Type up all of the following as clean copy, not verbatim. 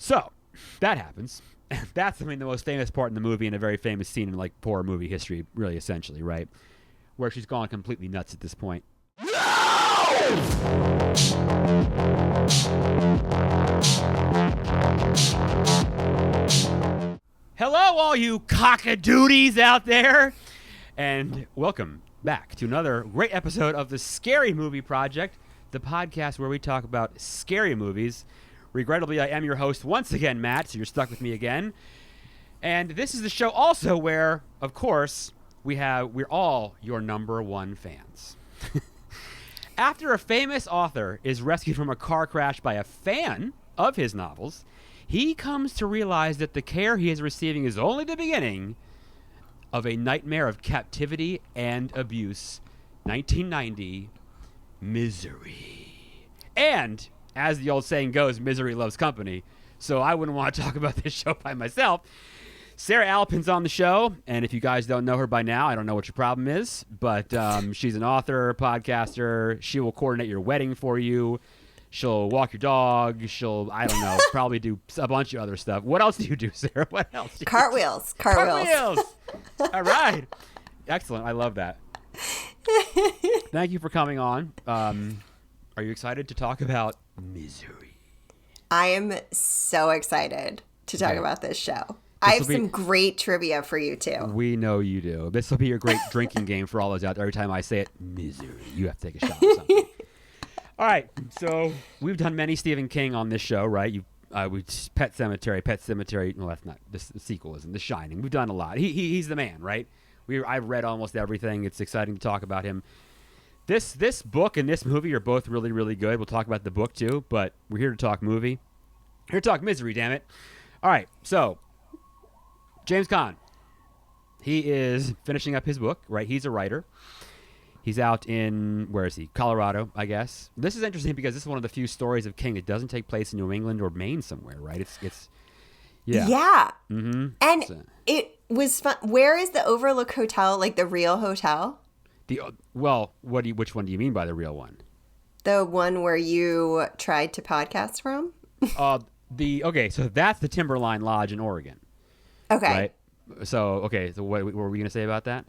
So that happens. That's, I mean, the most famous part in the movie and a very famous scene in like horror movie history, really, essentially, right? Where she's gone completely nuts at this point. Hello, all you cockadoodies out there, and welcome back to another great episode of the Scary Movie Project, the podcast where we talk about scary movies. Regrettably, I am your host once again, Matt, so you're stuck with me again. And this is the show also where, of course, we're all your number one fans. After a famous author is rescued from a car crash by a fan of his novels, he comes to realize that the care he is receiving is only the beginning of a nightmare of captivity and abuse. 1990, Misery. And, as the old saying goes, misery loves company. So I wouldn't want to talk about this show by myself. Sara Alpin's on the show, and if you guys don't know her by now, I don't know what your problem is, but she's an author, podcaster. She will coordinate your wedding for you. She'll walk your dog. She'll, I don't know, probably do a bunch of other stuff. What else do you do, Sara? What else? Cartwheels. All right. Excellent. I love that. Thank you for coming on. Are you excited to talk about Misery? I am so excited to talk about this show. I have some great trivia for you, too. We know you do. This will be a great drinking game for all those out there. Every time I say it, Misery, you have to take a shot or something. All right, so we've done many Stephen King on this show, right? We Pet Sematary. No, that's not. The sequel isn't. The Shining. We've done a lot. He's the man, right? I've read almost everything. It's exciting to talk about him. This book and this movie are both really, really good. We'll talk about the book too, but we're here to talk movie. Here to talk Misery, damn it. All right, so James Caan. He is finishing up his book, right? He's a writer. He's out in, where is he? Colorado, I guess. This is interesting because this is one of the few stories of King that doesn't take place in New England or Maine somewhere, right? It's yeah. Yeah. Mm-hmm. And it was fun. Where is the Overlook Hotel, like the real hotel? Which one do you mean by the real one? The one where you tried to podcast from? Okay, so that's the Timberline Lodge in Oregon. Okay. Right? So what were we going to say about that?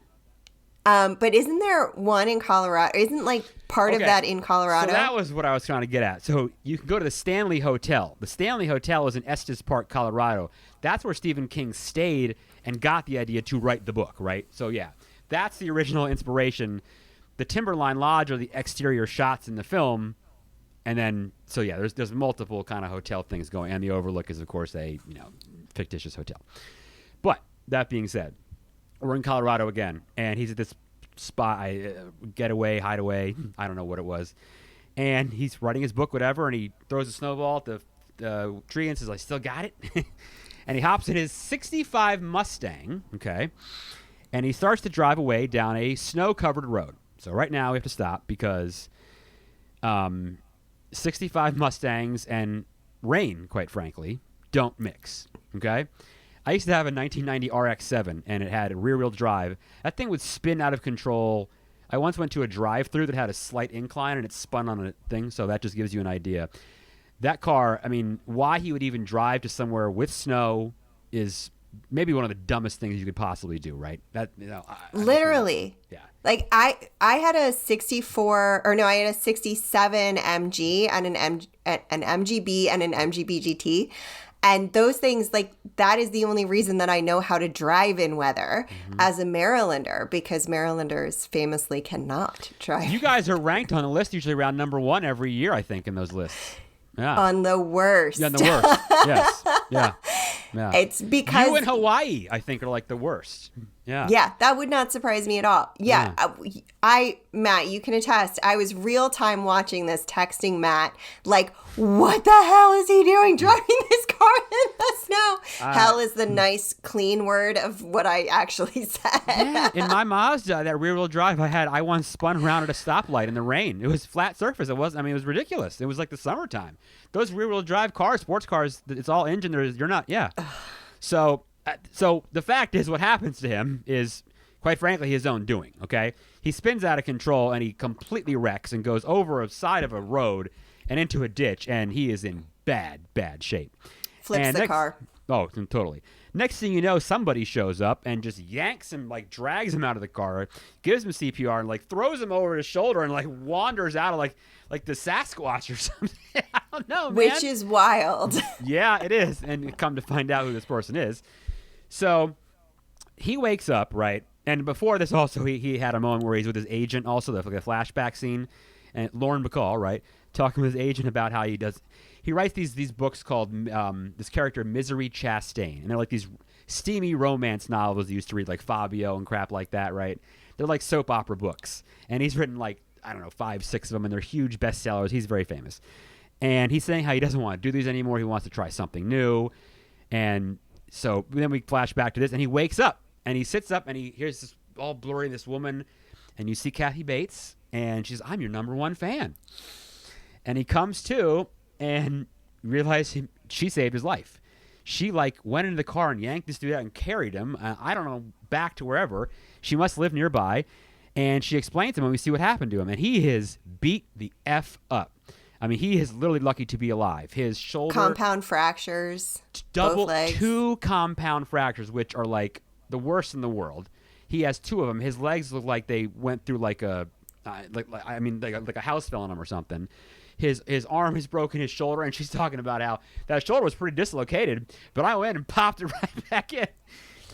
But isn't there one in Colorado? Isn't like part of that in Colorado? So that was what I was trying to get at. So you can go to the Stanley Hotel. The Stanley Hotel is in Estes Park, Colorado. That's where Stephen King stayed and got the idea to write the book, right? So yeah, that's the original inspiration. The Timberline Lodge are the exterior shots in the film. And then, so yeah, there's multiple kind of hotel things going. And the Overlook is, of course, a fictitious hotel. But that being said, we're in Colorado again, and he's at this spot, getaway, hideaway, I don't know what it was, and he's writing his book, whatever, and he throws a snowball at the tree and says, I still got it, and he hops in his 65 Mustang, okay, and he starts to drive away down a snow-covered road. So right now we have to stop because 65 Mustangs and rain, quite frankly, don't mix, okay? I used to have a 1990 RX-7, and it had a rear-wheel drive. That thing would spin out of control. I once went to a drive-through that had a slight incline, and it spun on a thing, so that just gives you an idea. That car, I mean, why he would even drive to somewhere with snow is maybe one of the dumbest things you could possibly do, right? Literally. Yeah. Like, I had a 67 MG and an MGB and an MGB GT. And those things, like, that is the only reason that I know how to drive in weather as a Marylander, because Marylanders famously cannot drive. You guys are ranked on the list usually around number one every year, I think, in those lists. Yeah. On the worst. Yeah, on the worst. Yes. Yeah. It's because you in Hawaii, I think, are like the worst. Yeah. Yeah, that would not surprise me at all. Yeah. Matt, you can attest. I was real time watching this, texting Matt, like, what the hell is he doing driving this car in the snow? Hell is the nice, clean word of what I actually said. Yeah, in my Mazda, that rear-wheel drive I once spun around at a stoplight in the rain. It was flat surface. It was ridiculous. It was like the summertime. Those rear-wheel drive cars, sports cars, it's all engine. You're not, yeah. So the fact is, what happens to him is, quite frankly, his own doing, okay? He spins out of control, and he completely wrecks and goes over a side of a road and into a ditch, and he is in bad shape. Flips the car. Oh, totally. Next thing you know, somebody shows up and just yanks him, like drags him out of the car, gives him CPR, and like throws him over his shoulder and like wanders out of like the Sasquatch or something. I don't know, man. Which is wild. Yeah, it is. And come to find out who this person is. So he wakes up, right? And before this also, he had a moment where he's with his agent also, like a flashback scene. And Lauren Bacall, right? Talking with his agent about how he writes these books called this character Misery Chastain, and they're like these steamy romance novels you used to read, like Fabio and crap like that, right? They're like soap opera books, and he's written like, I don't know, 5, 6 of them, and they're huge bestsellers. He's very famous, and he's saying how he doesn't want to do these anymore. He wants to try something new, and so then we flash back to this, and he wakes up and he sits up and he hears this all blurry, this woman, and you see Kathy Bates, and she's, I'm your #1 fan. And he comes to and realized she saved his life. She like went into the car and yanked this dude out and carried him, I don't know, back to wherever. She must live nearby. And she explains to him, and we see what happened to him. And he is beat the F up. I mean, he is literally lucky to be alive. His shoulder. Compound fractures. Both legs. 2 compound fractures, which are like the worst in the world. He has 2 of them. His legs look like they went through like a house fell on him or something. His arm is broken, his shoulder, and she's talking about how that shoulder was pretty dislocated, but I went and popped it right back in.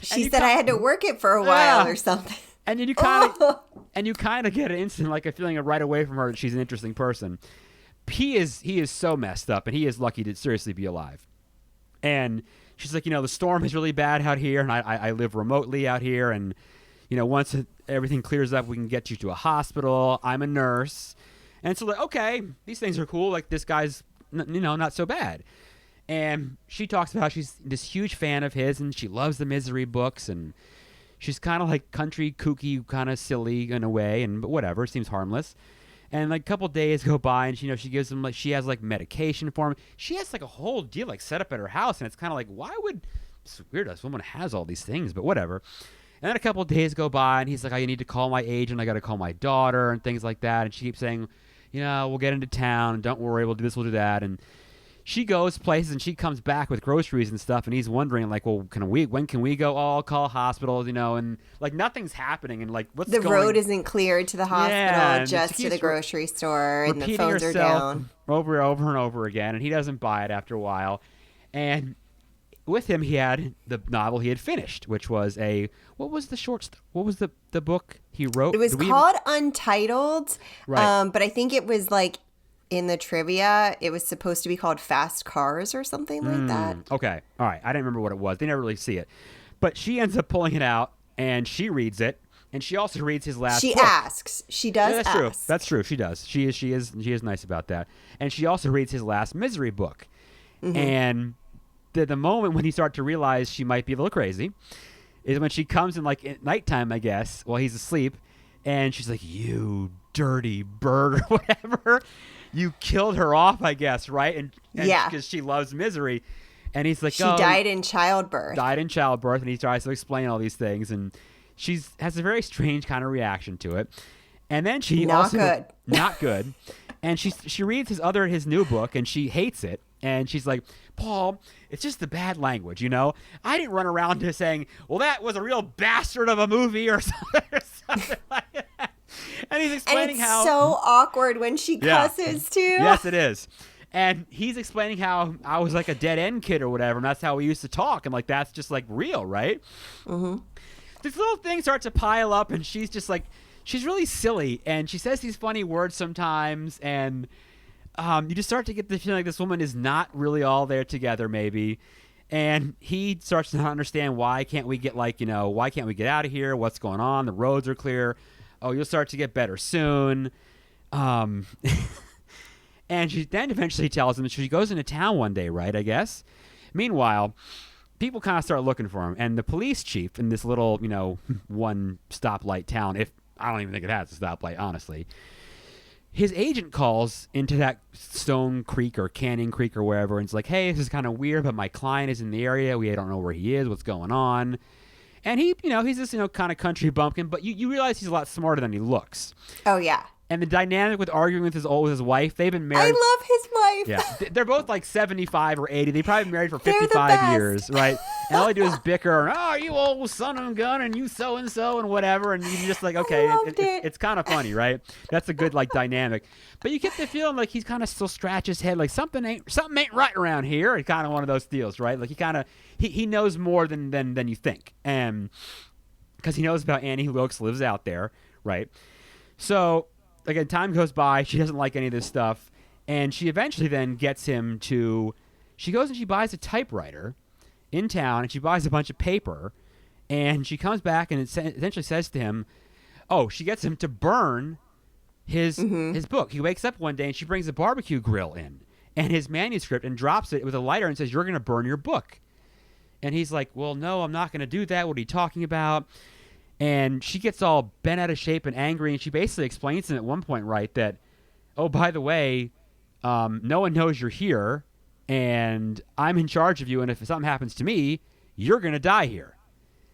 She said I had to work it for a while or something. And then you kind of get an instant like a feeling of right away from her that she's an interesting person. He is so messed up, and he is lucky to seriously be alive. And she's like, the storm is really bad out here, and I live remotely out here, and once everything clears up, we can get you to a hospital. I'm a nurse. And so like, okay, these things are cool. Like this guy's, not so bad. And she talks about how she's this huge fan of his, and she loves the Misery books, and she's kind of like country, kooky, kind of silly in a way, but whatever, seems harmless. And like a couple days go by, and she gives him she has like medication for him. She has like a whole deal like set up at her house, and it's kind of like, why would it's weird this woman has all these things, but whatever. And then a couple of days go by, and he's like, oh, you need to call my agent. I got to call my daughter and things like that. And she keeps saying, we'll get into town, and don't worry, we'll do this, we'll do that. And she goes places, and she comes back with groceries and stuff, and he's wondering, like, well, when can we go? Oh, I'll call hospitals, and, like, nothing's happening, and, like, what's going on? The road isn't cleared to the hospital, just to the grocery store, and the phones are down. Over and over again, and he doesn't buy it after a while. And with him, he had the novel he had finished, which was what was the book he wrote? It was called Untitled, right. But I think it was like in the trivia, it was supposed to be called Fast Cars or something like that. Okay, all right. I didn't remember what it was. They never really see it. But she ends up pulling it out, and she reads it, and she also reads his last book. She asks. She does that's ask. True. That's true. She does. She is nice about that. And she also reads his last Misery book. Mm-hmm. And the moment when he starts to realize she might be a little crazy is when she comes in like at nighttime, I guess, while he's asleep, and she's like, "You dirty bird," or whatever. You killed her off, I guess, right? And yeah, because she loves Misery. And he's like, she died in childbirth. And he tries to explain all these things, and she has a very strange kind of reaction to it. And then she not good. And she reads his new book, and she hates it. And she's like, Paul, it's just the bad language, I didn't run around to saying, well, that was a real bastard of a movie or something like that. And he's explaining how... And it's so awkward when she cusses, too. Yes, it is. And he's explaining how I was like a dead-end kid or whatever, and that's how we used to talk. And, like, that's just, like, real, right? Mm-hmm. This little thing starts to pile up, and she's just, like... She's really silly, and she says these funny words sometimes, and... you just start to get the feeling like this woman is not really all there together, maybe. And he starts to not understand why can't we get out of here? What's going on? The roads are clear. Oh, you'll start to get better soon. And she then eventually tells him that she goes into town one day, right, I guess? Meanwhile, people kind of start looking for him. And the police chief in this little, one stoplight town, I don't even think it has a stoplight, honestly. His agent calls into that Stone Creek or Canyon Creek or wherever, and it's like, hey, this is kind of weird, but my client is in the area. We don't know where he is, what's going on. And he, he's this, kind of country bumpkin, but you realize he's a lot smarter than he looks. Oh, yeah. And the dynamic with arguing with his wife, they've been married. I love his wife. Yeah, they're both like 75 or 80. They've probably been married for They're the 55 best. years, right? And all they do is bicker, and, oh, you old son of a gun, and you so-and-so, and whatever. And you're just like, okay, it's kind of funny, right? That's a good, like, dynamic. But you get the feeling like he's kind of still scratching his head, like something ain't right around here. It's kind of one of those deals, right? Like he knows more than you think. And because he knows about Annie Wilkes lives out there, right? So, again, time goes by. She doesn't like any of this stuff. And she eventually then gets him to... She goes and she buys a typewriter in town, and she buys a bunch of paper. And she comes back and essentially says to him... Oh, she gets him to burn his book. He wakes up one day, and she brings a barbecue grill in and his manuscript and drops it with a lighter and says, you're going to burn your book. And he's like, well, no, I'm not going to do that. What are you talking about? And she gets all bent out of shape and angry, and she basically explains to him at one point, right, that, oh, by the way, no one knows you're here, and I'm in charge of you, and if something happens to me, you're going to die here.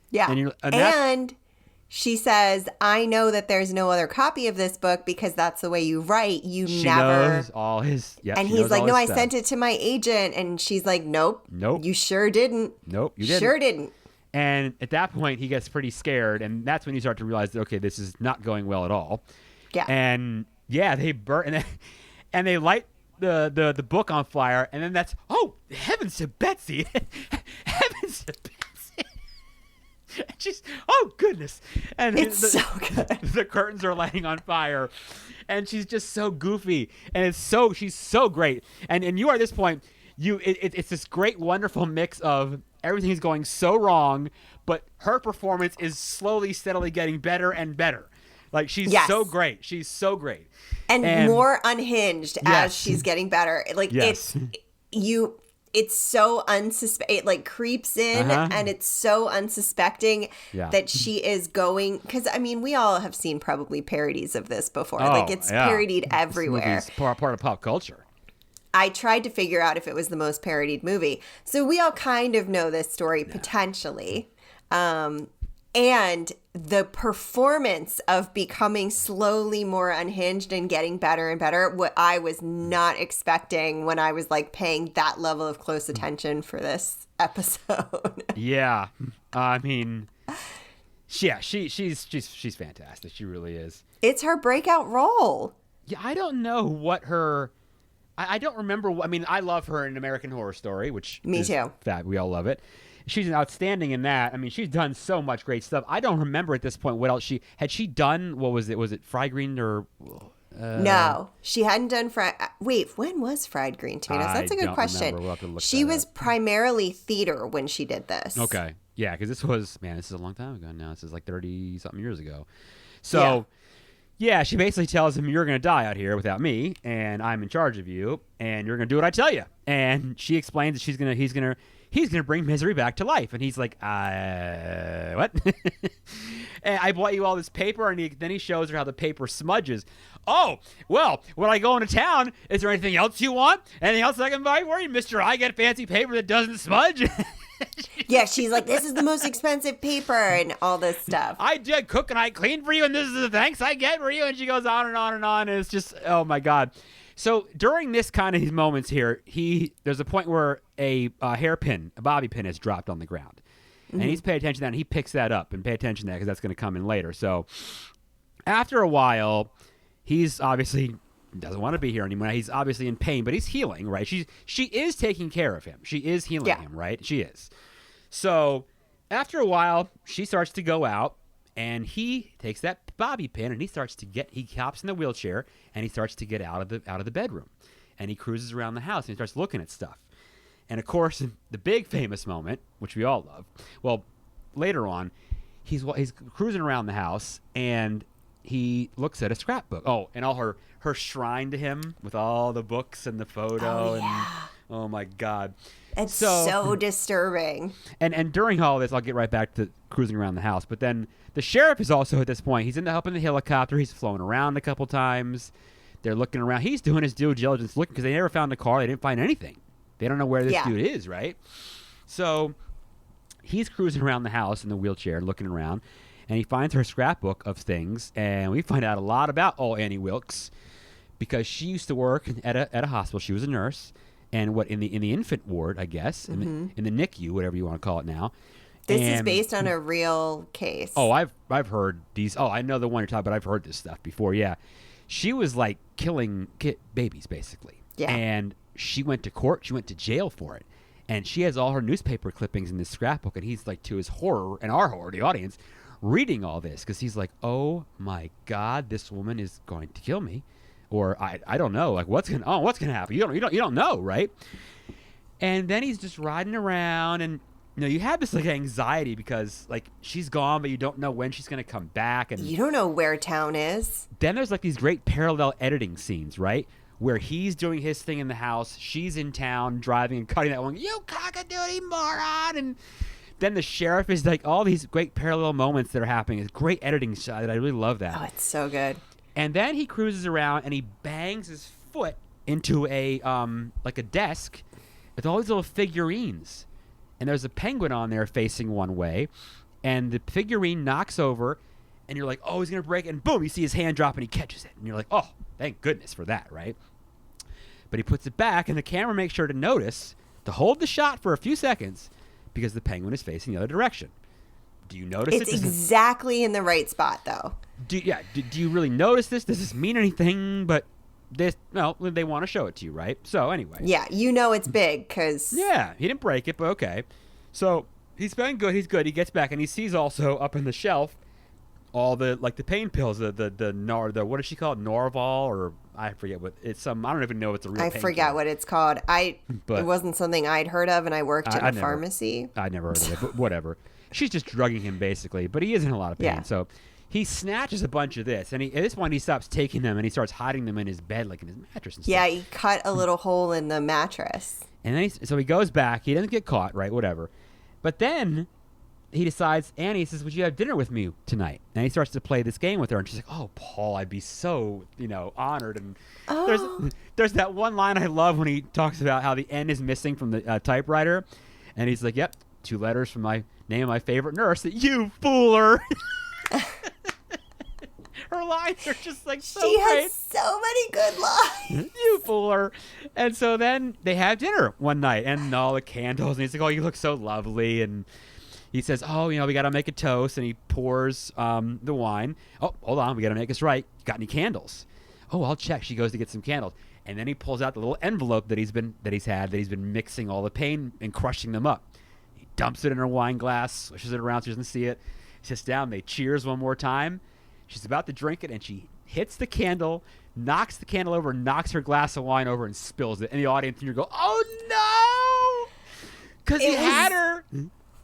Yeah. And she says, I know that there's no other copy of this book because that's the way you write. She knows all his... Yeah, and he's like, no, I sent it to my agent. And she's like, nope. You sure didn't. Nope, you didn't. Sure didn't. And at that point, he gets pretty scared, and that's when you start to realize that, okay, this is not going well at all. Yeah. And, yeah, they burn... And they light the book on fire, and then that's... Oh, heavens to Betsy! Heavens to Betsy! She's, oh goodness, and it's so good. The curtains are lighting on fire, and she's just so goofy, and she's so great, and you are at this point, it's this great, wonderful mix of everything is going so wrong, but her performance is slowly, steadily getting better and better. Like she's so great, and more unhinged as she's getting better. Like it's so it like creeps in and it's so unsuspecting that she is going, because I mean we all have seen probably parodies of this before. Like it's parodied everywhere. It's part of pop culture. I tried to figure out if it was the most parodied movie. So we all kind of know this story potentially. And the performance of becoming slowly more unhinged and getting better and better, what I was not expecting when I was like paying that level of close attention for this episode. Yeah. I mean, she's fantastic. She really is. It's her breakout role. Yeah, I don't know what her... I don't remember... I mean, I love her in American Horror Story, which... Me too. Fab. We all love it. She's outstanding in that. I mean, she's done so much great stuff. I don't remember at this point what else she done. What was it? Was it Fried Green or? No, she hadn't done fried. Wait, when was Fried Green Tomatoes? That's a good question. We'll have to look she was primarily theater when she did this. Okay, yeah, because this is a long time ago now. This is like 30-something years ago. So, yeah, she basically tells him, "You're going to die out here without me, and I'm in charge of you, and you're going to do what I tell you." And she explains that he's going to bring misery back to life. And he's like, what? And I bought you all this paper. And then he shows her how the paper smudges. Oh, well, when I go into town, is there anything else you want? Anything else I can buy for you, mister? I get fancy paper that doesn't smudge. Yeah, she's like, this is the most expensive paper and all this stuff. I did cook and I cleaned for you, and this is the thanks I get for you. And she goes on and on and on. And it's just, oh, my God. So during this kind of these moments here, there's a point where a hairpin, a bobby pin, is dropped on the ground, and he's paying attention to that, and he picks that up and pay attention to that because that's going to come in later. So after a while, he's obviously doesn't want to be here anymore. He's obviously in pain, but he's healing, right? She is taking care of him. She is healing him, right? She is. So after a while, she starts to go out. And he takes that bobby pin and he hops in the wheelchair and he starts to get out of the bedroom, and he cruises around the house and he starts looking at stuff. And of course, the big famous moment, which we all love. Well, later on, he's cruising around the house and he looks at a scrapbook. Oh, and all her shrine to him with all the books and the photo. Oh, yeah. And oh my God. It's so disturbing. And during all this, I'll get right back to cruising around the house. But then the sheriff is also at this point. He's up in the helicopter. He's flown around a couple times. They're looking around. He's doing his due diligence looking because they never found the car. They didn't find anything. They don't know where this dude is, right? So he's cruising around the house in the wheelchair looking around. And he finds her scrapbook of things, and we find out a lot about Annie Wilkes, because she used to work at a hospital. She was a nurse, and in the infant ward, I guess, in the NICU, whatever you want to call it now. This is based on a real case. Oh, I've heard these. Oh, I know the one you're talking about. I've heard this stuff before. Yeah, she was like killing babies, basically. Yeah. And she went to court. She went to jail for it. And she has all her newspaper clippings in this scrapbook. And he's like, to his horror and our horror, the audience, reading all this, because he's like, oh my God, this woman is going to kill me, or I don't know, like what's gonna happen? You don't know, right? And then he's just riding around, and you have this like anxiety because like she's gone, but you don't know when she's gonna come back, and you don't know where town is. Then there's like these great parallel editing scenes, right? Where he's doing his thing in the house, she's in town driving and cutting that one, you cockadoodie moron, and then the sheriff is like, all these great parallel moments that are happening. It's great editing shot. I really love that. Oh, it's so good. And then he cruises around and he bangs his foot into a like a desk with all these little figurines. And there's a penguin on there facing one way, and the figurine knocks over, and you're like, oh, he's gonna break it, and boom, you see his hand drop and he catches it, and you're like, oh, thank goodness for that, right? But he puts it back, and the camera makes sure to notice to hold the shot for a few seconds, because the penguin is facing the other direction. Do you notice it's exactly in the right spot, though. Do you really notice this? Does this mean anything? But they want to show it to you, right? So anyway. Yeah, it's big because... Yeah, he didn't break it, but okay. So he's been good. He's good. He gets back, and he sees also up in the shelf all the pain pills, the what does she call it? Norval, or I forget what it's. I don't even know if it's a real I pain forget killer. what it's called. It wasn't something I'd heard of, and I worked in a pharmacy. I never heard of it, but whatever. She's just drugging him basically, but he is in a lot of pain. Yeah. So he snatches a bunch of this, and at this point he stops taking them, and he starts hiding them in his bed, like in his mattress and stuff. Yeah, he cut a little hole in the mattress. And then so he goes back. He doesn't get caught, right? Whatever. But then he decides, Annie says, would you have dinner with me tonight? And he starts to play this game with her, and she's like, oh, Paul, I'd be so, honored. And there's that one line I love when he talks about how the N is missing from the typewriter. And he's like, yep, 2 letters from my name of my favorite nurse. You fooler. Her lines are just like so she great. Has so many good lines. You fooler. And so then they have dinner one night, and all the candles, and he's like, oh, you look so lovely. And he says, oh, we got to make a toast, and he pours the wine. Oh, hold on, we got to make this right. Got any candles? Oh, I'll check. She goes to get some candles, and then he pulls out the little envelope that he's been mixing all the pain and crushing them up. He dumps it in her wine glass, swishes it around so she doesn't see it. Sits down, they cheers one more time. She's about to drink it, and she hits the candle, knocks the candle over, knocks her glass of wine over, and spills it. And the audience and you go, oh no, because he had her.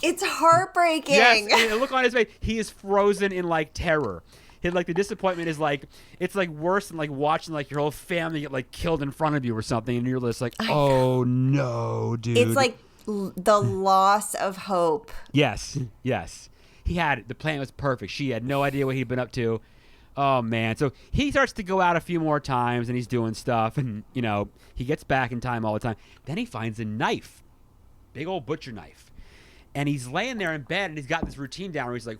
It's heartbreaking. Yes, and the look on his face, he is frozen in like terror. The disappointment is like, it's like worse than like watching like your whole family get like killed in front of you or something, and you're just like, oh no, dude. It's like the loss of hope. Yes. He had it. The plan was perfect. She had no idea what he'd been up to. Oh man. So he starts to go out a few more times, and he's doing stuff, and he gets back in time all the time. Then he finds a knife, big old butcher knife. And he's laying there in bed, and he's got this routine down where he's like,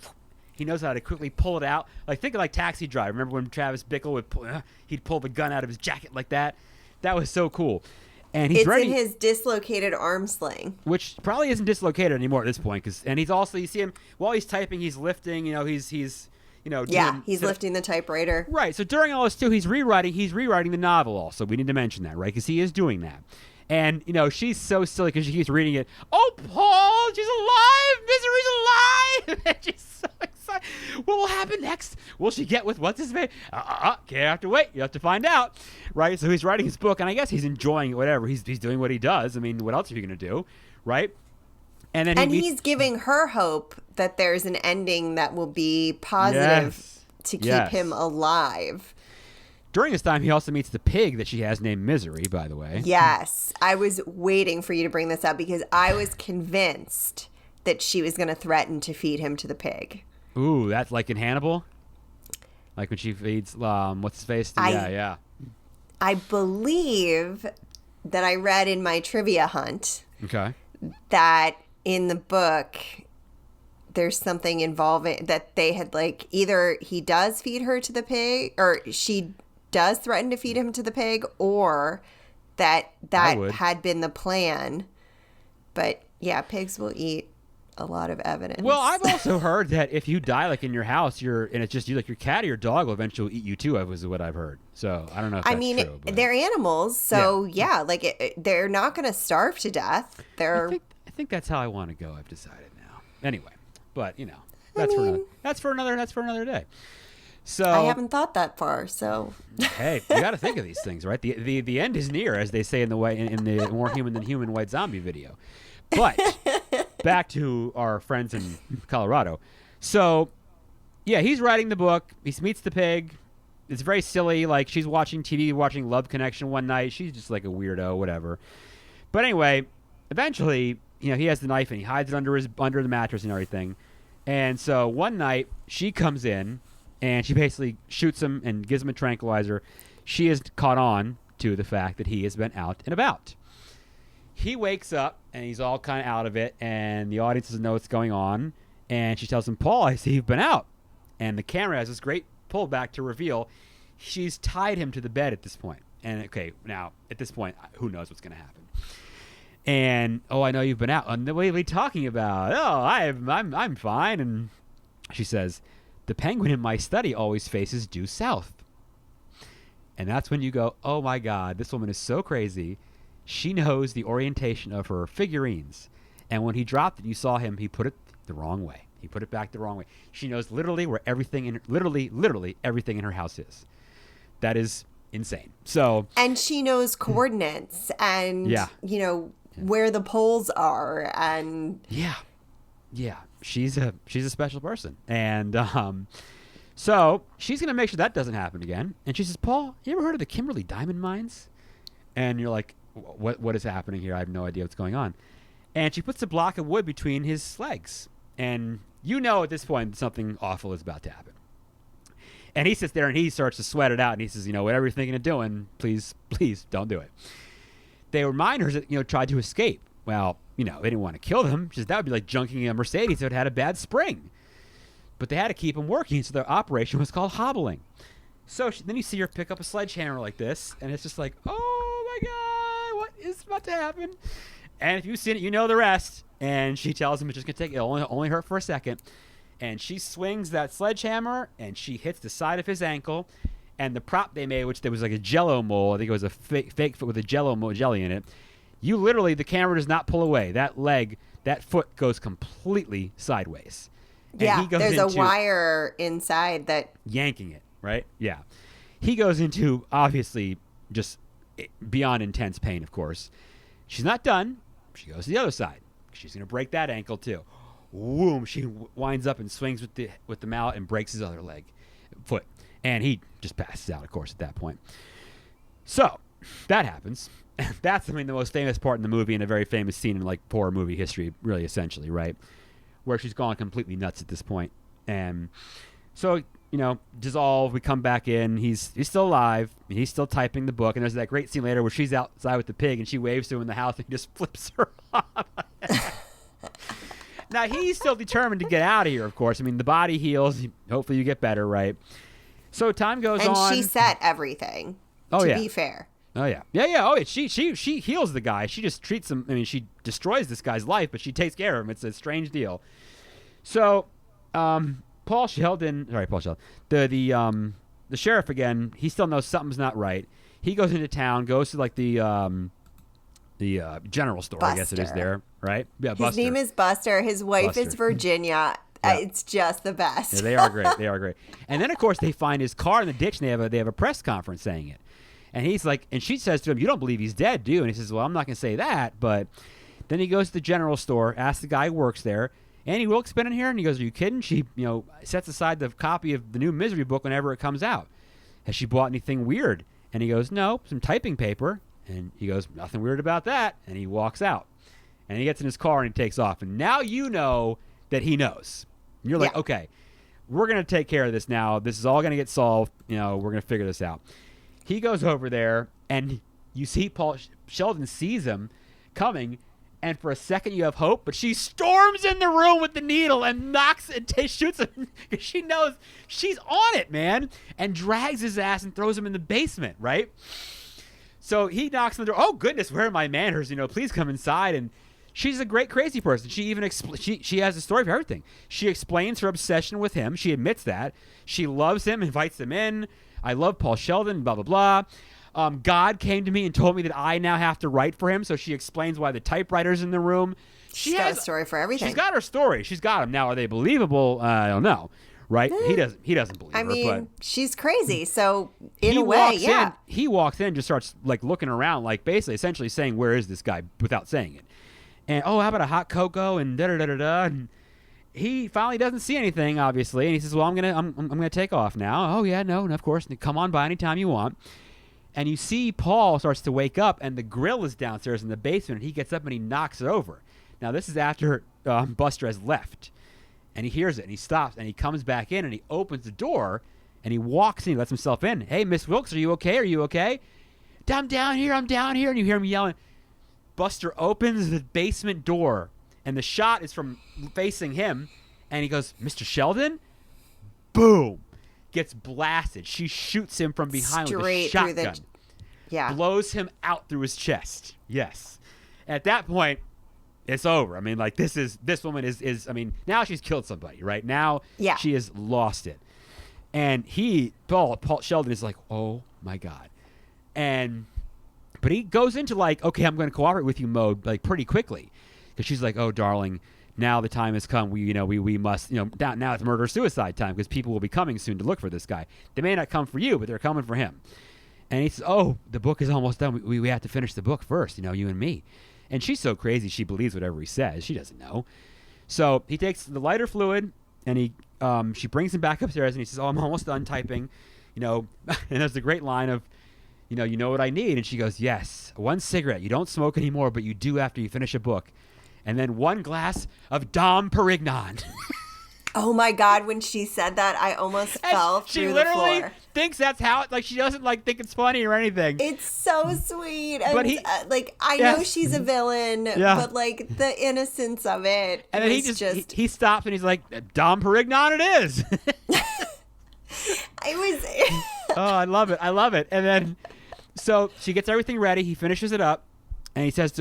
he knows how to quickly pull it out. Like, think of like Taxi Driver. Remember when Travis Bickle he'd pull the gun out of his jacket like that? That was so cool. And he's ready. In his dislocated arm sling, which probably isn't dislocated anymore at this point. And he's also, you see him while he's typing, he's lifting. He's he's lifting the typewriter. Right. So during all this too, he's rewriting the novel. Also, we need to mention that, right? Because he is doing that. And, she's so silly because she keeps reading it. Oh, Paul, she's alive. Misery's alive. And she's so excited. What will happen next? Will she get with what's his name? Can't have to wait. You have to find out. Right? So he's writing his book, and I guess he's enjoying it, whatever. He's doing what he does. I mean, what else are you going to do? Right? And then he's giving her hope that there's an ending that will be positive to keep him alive. During this time, he also meets the pig that she has named Misery, by the way. Yes. I was waiting for you to bring this up because I was convinced that she was going to threaten to feed him to the pig. Ooh, that's like in Hannibal? Like when she feeds, what's his face? Yeah. I believe that I read in my trivia hunt that in the book, there's something involving that they had like either he does feed her to the pig or she does threaten to feed him to the pig, or that had been the plan. But yeah, pigs will eat a lot of evidence. Well, I've also heard that if you die like in your house, and it's just you, like your cat or your dog will eventually eat you too. Was what I've heard. So I don't know if that's true. But they're animals, so yeah like they're not going to starve to death. I think that's how I want to go. I've decided now. Anyway, but that's for another day. So I haven't thought that far. So hey, you got to think of these things, right? The end is near, as they say in the More Human Than Human White Zombie video. But back to our friends in Colorado. So, yeah, he's writing the book. He meets the pig. It's very silly. Like, she's watching TV, watching Love Connection one night. She's just like a weirdo, whatever. But anyway, eventually, he has the knife and he hides it under the mattress and everything. And so one night, she comes in and she basically shoots him and gives him a tranquilizer. She is caught on to the fact that he has been out and about. He wakes up, and he's all kind of out of it, and the audience doesn't know what's going on. And she tells him, Paul, I see you've been out. And the camera has this great pullback to reveal she's tied him to the bed at this point. And, okay, now, at this point, who knows what's going to happen. And, I know you've been out. And what are we talking about? I'm fine. And she says, the penguin in my study always faces due south. And that's when you go, oh, my God, this woman is so crazy. She knows the orientation of her figurines. And when he dropped it, you saw him, he put it the wrong way. He put it back the wrong way. She knows literally where everything literally everything in her house is. That is insane. So, and she knows coordinates and, where the poles are. And yeah, she's a special person. And so she's going to make sure that doesn't happen again. And she says, Paul, you ever heard of the Kimberly Diamond Mines? And you're like, what is happening here? I have no idea what's going on. And she puts a block of wood between his legs. And at this point something awful is about to happen. And he sits there and he starts to sweat it out. And he says, whatever you're thinking of doing, please don't do it. They were miners that, tried to escape. Well, they didn't want to kill them. Just that would be like junking a Mercedes that had a bad spring. But they had to keep them working. So their operation was called hobbling. So then you see her pick up a sledgehammer like this. And it's just like, oh my God, what is about to happen? And if you've seen it, you know the rest. And she tells him it's just going to take, it'll only hurt for a second. And she swings that sledgehammer and she hits the side of his ankle. And the prop they made, which there was like a Jell-O mold, I think it was a fake foot with a Jell-O mold jelly in it. You literally, the camera does not pull away. That foot goes completely sideways. And there's a wire inside that yanking it, right? Yeah. He goes into obviously just beyond intense pain, of course. She's not done. She goes to the other side. She's going to break that ankle too. Whoom! She winds up and swings with the mallet and breaks his other foot, and he just passes out, of course, at that point. So that happens. That's the most famous part in the movie and a very famous scene in like horror movie history, really, essentially, right? Where she's gone completely nuts at this point. And so, dissolve, we come back in. He's still alive. And he's still typing the book. And there's that great scene later where she's outside with the pig and she waves to him in the house and he just flips her off. Now, he's still determined to get out of here, of course. The body heals. Hopefully you get better, right? So time goes on. And she set everything, to be fair. Oh, yeah. Yeah. Oh, yeah. She heals the guy. She just treats him. She destroys this guy's life, but she takes care of him. It's a strange deal. So, Paul Sheldon, the sheriff again, he still knows something's not right. He goes into town, goes to like the general store, Buster. I guess it is there, right? Yeah, His name is Buster. His wife is Virginia. Yeah. It's just the best. Yeah, they are great. They are great. And then, of course, they find his car in the ditch, and they have a press conference saying it. And he's like, and she says to him, you don't believe he's dead, do you? And he says, well, I'm not going to say that. But then he goes to the general store, asks the guy who works there, Annie Wilkes been in here? And he goes, are you kidding? She, sets aside the copy of the new Misery book whenever it comes out. Has she bought anything weird? And he goes, no, some typing paper. And he goes, nothing weird about that. And he walks out. And he gets in his car and he takes off. And now you know that he knows. And you're like, okay, we're going to take care of this now. This is all going to get solved. We're going to figure this out. He goes over there, and you see Paul Sheldon sees him coming, And for a second you have hope, but she storms in the room with the needle and knocks and shoots him because she knows she's on it, man, and drags his ass and throws him in the basement, right? So he knocks on the door. Oh, goodness, where are my manners? Please come inside. And she's a great crazy person. She even she has a story for everything. She explains her obsession with him. She admits that. She loves him, invites him in. I love Paul Sheldon, blah, blah, blah. God came to me and told me that I now have to write for him, so she explains why the typewriter's in the room. She's got a story for everything. She's got her story. She's got them. Now, are they believable? I don't know, right? He doesn't believe her. I mean, but she's crazy, so in a way, yeah. He walks in and just starts, looking around, basically, essentially saying, where is this guy, without saying it. And, how about a hot cocoa, and da-da-da-da-da, and he finally doesn't see anything, obviously, and he says, well, I'm gonna take off now. Oh, yeah, no, of course. Come on by anytime you want. And you see Paul starts to wake up, and the grill is downstairs in the basement, and he gets up and he knocks it over. Now, this is after Buster has left, and he hears it, and he stops, and he comes back in, and he opens the door, and he walks in, he lets himself in. Hey, Miss Wilkes, are you okay? Are you okay? I'm down here, and you hear him yelling. Buster opens the basement door, and the shot is from facing him, and he goes, Mr. Sheldon? Boom. Gets blasted. She shoots him from behind with a shotgun. Blows him out through his chest. Yes. At that point, it's over. I mean, this woman is now she's killed somebody, right? Now she has lost it. And Paul Sheldon is like, oh my God. But he goes into okay, I'm going to cooperate with you mode pretty quickly. Because she's like, oh, darling, now the time has come. We must, now it's murder-suicide time because people will be coming soon to look for this guy. They may not come for you, but they're coming for him. And he says, oh, the book is almost done. We have to finish the book first, you and me. And she's so crazy, she believes whatever he says. She doesn't know. So he takes the lighter fluid, and she brings him back upstairs, and he says, oh, I'm almost done typing. And there's the great line of, you know what I need? And she goes, yes, 1 cigarette. You don't smoke anymore, but you do after you finish a book. And then 1 glass of Dom Perignon. Oh my God! When she said that, I almost fell through the floor. She literally thinks that's how. She doesn't think it's funny or anything. It's so sweet. And, but I know she's a villain, but the innocence of it. And then he stops and he's like, Dom Perignon, it is. Oh, I love it. And then, so she gets everything ready. He finishes it up, and he says,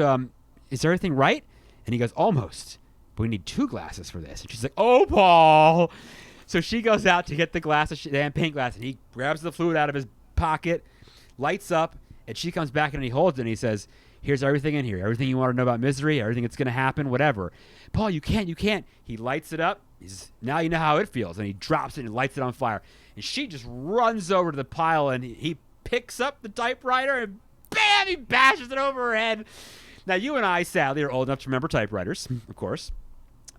"Is everything right?" And he goes, almost, but we need 2 glasses for this. And she's like, oh, Paul. So she goes out to get the glass, the champagne glass, and he grabs the fluid out of his pocket, lights up, and she comes back and he holds it and he says, here's everything in here. Everything you want to know about misery, everything that's going to happen, whatever. Paul, you can't. He lights it up. Now you know how it feels. And he drops it and lights it on fire. And she just runs over to the pile and he picks up the typewriter and bam, he bashes it over her head. Now, you and I, sadly, are old enough to remember typewriters, of course.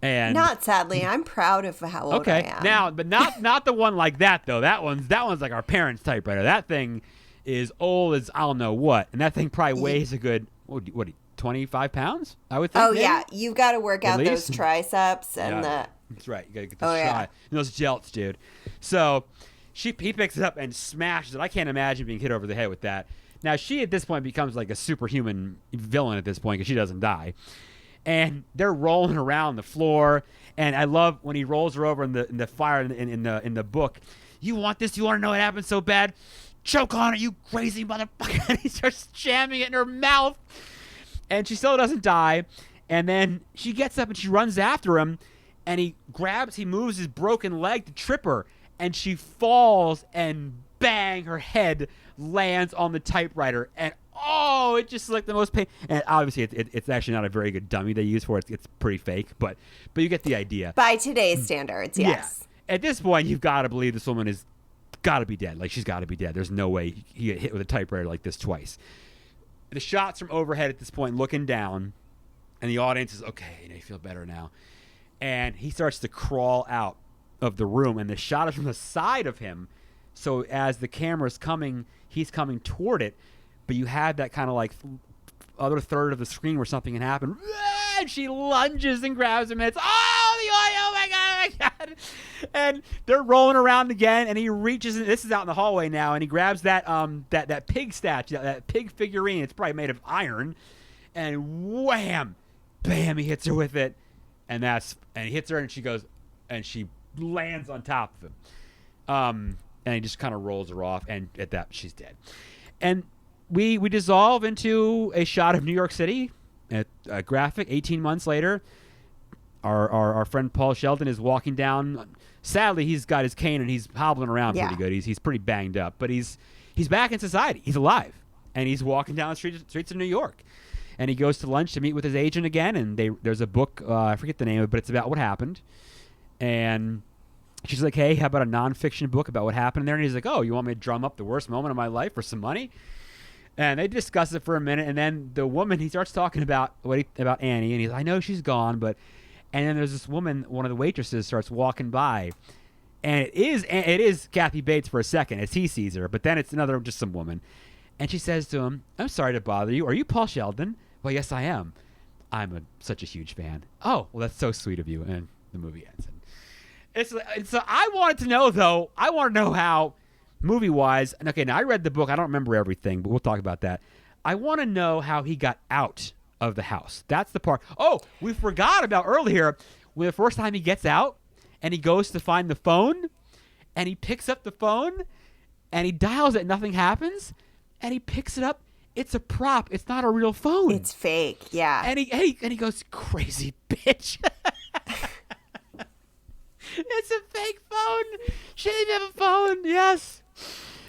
And not sadly. I'm proud of how old I am. Now, but not the one like that, though. That one's like our parents' typewriter. That thing is old as I don't know what. And that thing probably weighs a good, 25 pounds, I would think. Oh, maybe? Yeah. You've got to work out those triceps and That's right. You got to get the shot. And those jelts, dude. So he picks it up and smashes it. I can't imagine being hit over the head with that. Now, she at this point becomes like a superhuman villain at this point because she doesn't die. And they're rolling around the floor. And I love when he rolls her over in the fire in the book. You want this? You want to know what happened so bad? Choke on it, you crazy motherfucker. And he starts jamming it in her mouth. And she still doesn't die. And then she gets up and she runs after him. And he moves his broken leg to trip her. And she falls and bang, her head lands on the typewriter. And it's just like the most pain. And obviously, it's actually not a very good dummy they use for it. It's pretty fake, but you get the idea. By today's standards, yes. Yeah. At this point, you've got to believe this woman has got to be dead. She's got to be dead. There's no way he get hit with a typewriter like this twice. The shots from overhead at this point, looking down, and the audience is, okay, you feel better now. And he starts to crawl out of the room, and the shot is from the side of him. So as the camera's coming, he's coming toward it, but you have that kind of other third of the screen where something can happen. And she lunges and grabs him, and it's, oh my God. And they're rolling around again, and he reaches in. This is out in the hallway now, and he grabs that pig statue, that pig figurine. It's probably made of iron, and wham, bam, he hits her with it, and he hits her, and she goes, and she lands on top of him, and he just kind of rolls her off, and at that she's dead, and we dissolve into a shot of New York City, a graphic. 18 months later, our friend Paul Sheldon is walking down. Sadly, he's got his cane and he's hobbling around pretty good. He's pretty banged up, but he's back in society. He's alive, and he's walking down the streets of New York. And he goes to lunch to meet with his agent again, and there's a book, I forget the name of it, but it's about what happened. And she's like, hey, how about a nonfiction book about what happened there? And he's like, oh, you want me to drum up the worst moment of my life for some money? And they discuss it for a minute, and then the woman, he starts talking about about Annie, and he's like, I know she's gone, but... And then there's this woman, one of the waitresses, starts walking by, and it is Kathy Bates for a second as he sees her, but then it's just some woman. And she says to him, I'm sorry to bother you. Are you Paul Sheldon? Well, yes, I am. I'm such a huge fan. Oh, well, that's so sweet of you. And the movie ends. And so I wanted to know, though, how, movie-wise, and okay, now I read the book. I don't remember everything, but we'll talk about that. I want to know how he got out of the house. That's the part. Oh, we forgot about earlier when the first time he gets out and he goes to find the phone and he picks up the phone and he dials it. Nothing happens. And he picks it up. It's a prop. It's not a real phone. It's fake. Yeah. And he goes, crazy bitch. It's a fake phone. She didn't have a phone. Yes.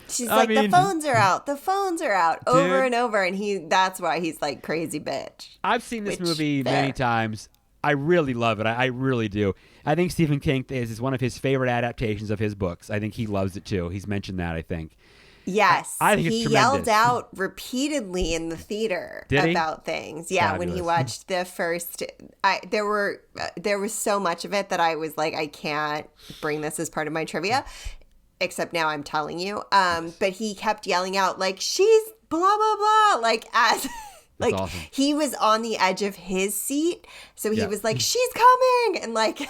She's the phones are out. The phones are out over and over. And that's why he's like, crazy bitch. I've seen this movie many times. I really love it. I really do. I think Stephen King is one of his favorite adaptations of his books. I think he loves it too. He's mentioned that, I think. Yes. I think it's he tremendous. yelled out repeatedly in the theater about things. Yeah, fabulous. When he watched the first, there was so much of it that I was like, I can't bring this as part of my trivia. Except now I'm telling you. But he kept yelling out like, she's blah, blah, blah. Like as like awesome. He was on the edge of his seat. So he was like, she's coming. And like,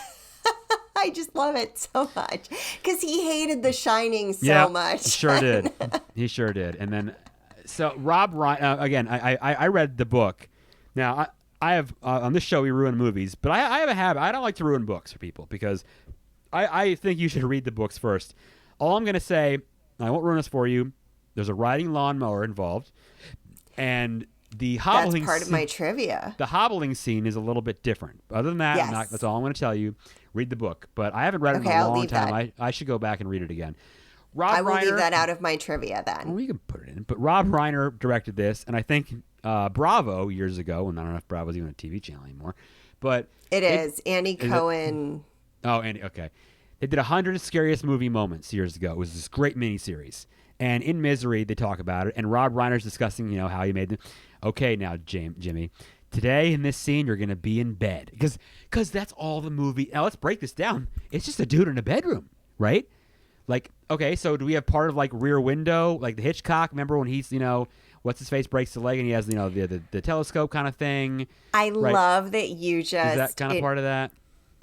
I just love it so much. Because he hated The Shining so much. He sure did. And then, so Rob Reiner, again, I read the book. Now, I have, on this show, we ruin movies. But I have a habit. I don't like to ruin books for people. Because I think you should read the books first. All I'm going to say, I won't ruin this for you, there's a riding lawnmower involved, and the hobbling... That's part of my trivia. The hobbling scene is a little bit different. Other than that, that's all I'm going to tell you. Read the book. But I haven't read it in a long time. I should go back and read it again. I will leave that out of my trivia then. Well, we can put it in. But Rob Reiner directed this, and I think Bravo years ago, and I don't know if Bravo's even a TV channel anymore, but... It is. Annie Cohen... Andy, okay. They did 100 Scariest Movie Moments years ago. It was this great miniseries. And in Misery, they talk about it. And Rob Reiner's discussing, how he made them. Okay, now, Jimmy, today in this scene, you're going to be in bed. Because that's all the movie. Now, let's break this down. It's just a dude in a bedroom, right? Like, okay, so do we have part of, like, Rear Window? Like the Hitchcock? Remember when he's, what's-his-face breaks the leg and he has, the telescope kind of thing? I love that you just... Is that kind of part of that?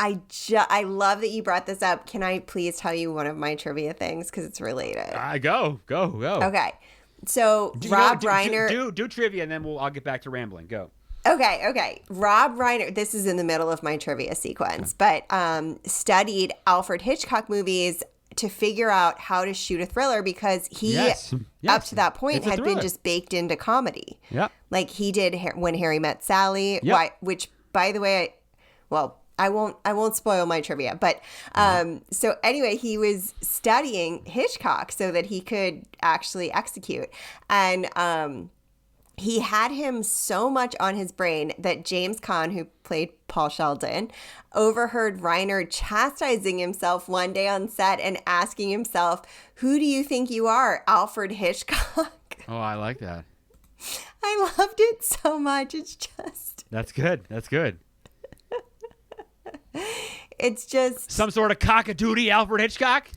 I love that you brought this up. Can I please tell you one of my trivia things because it's related? Go. Okay, so Rob Reiner do trivia and then I'll get back to rambling. Go. Okay. Rob Reiner. This is in the middle of my trivia sequence, but studied Alfred Hitchcock movies to figure out how to shoot a thriller because he up to that point had been just baked into comedy. Yeah, like he did When Harry Met Sally. Yep. Which by the way, I won't spoil my trivia, but so anyway, he was studying Hitchcock so that he could actually execute, and he had him so much on his brain that James Caan, who played Paul Sheldon, overheard Reiner chastising himself one day on set and asking himself, "Who do you think you are, Alfred Hitchcock?" Oh, I like that. I loved it so much. It's just that's good. It's just some sort of cockadoodie Alfred Hitchcock.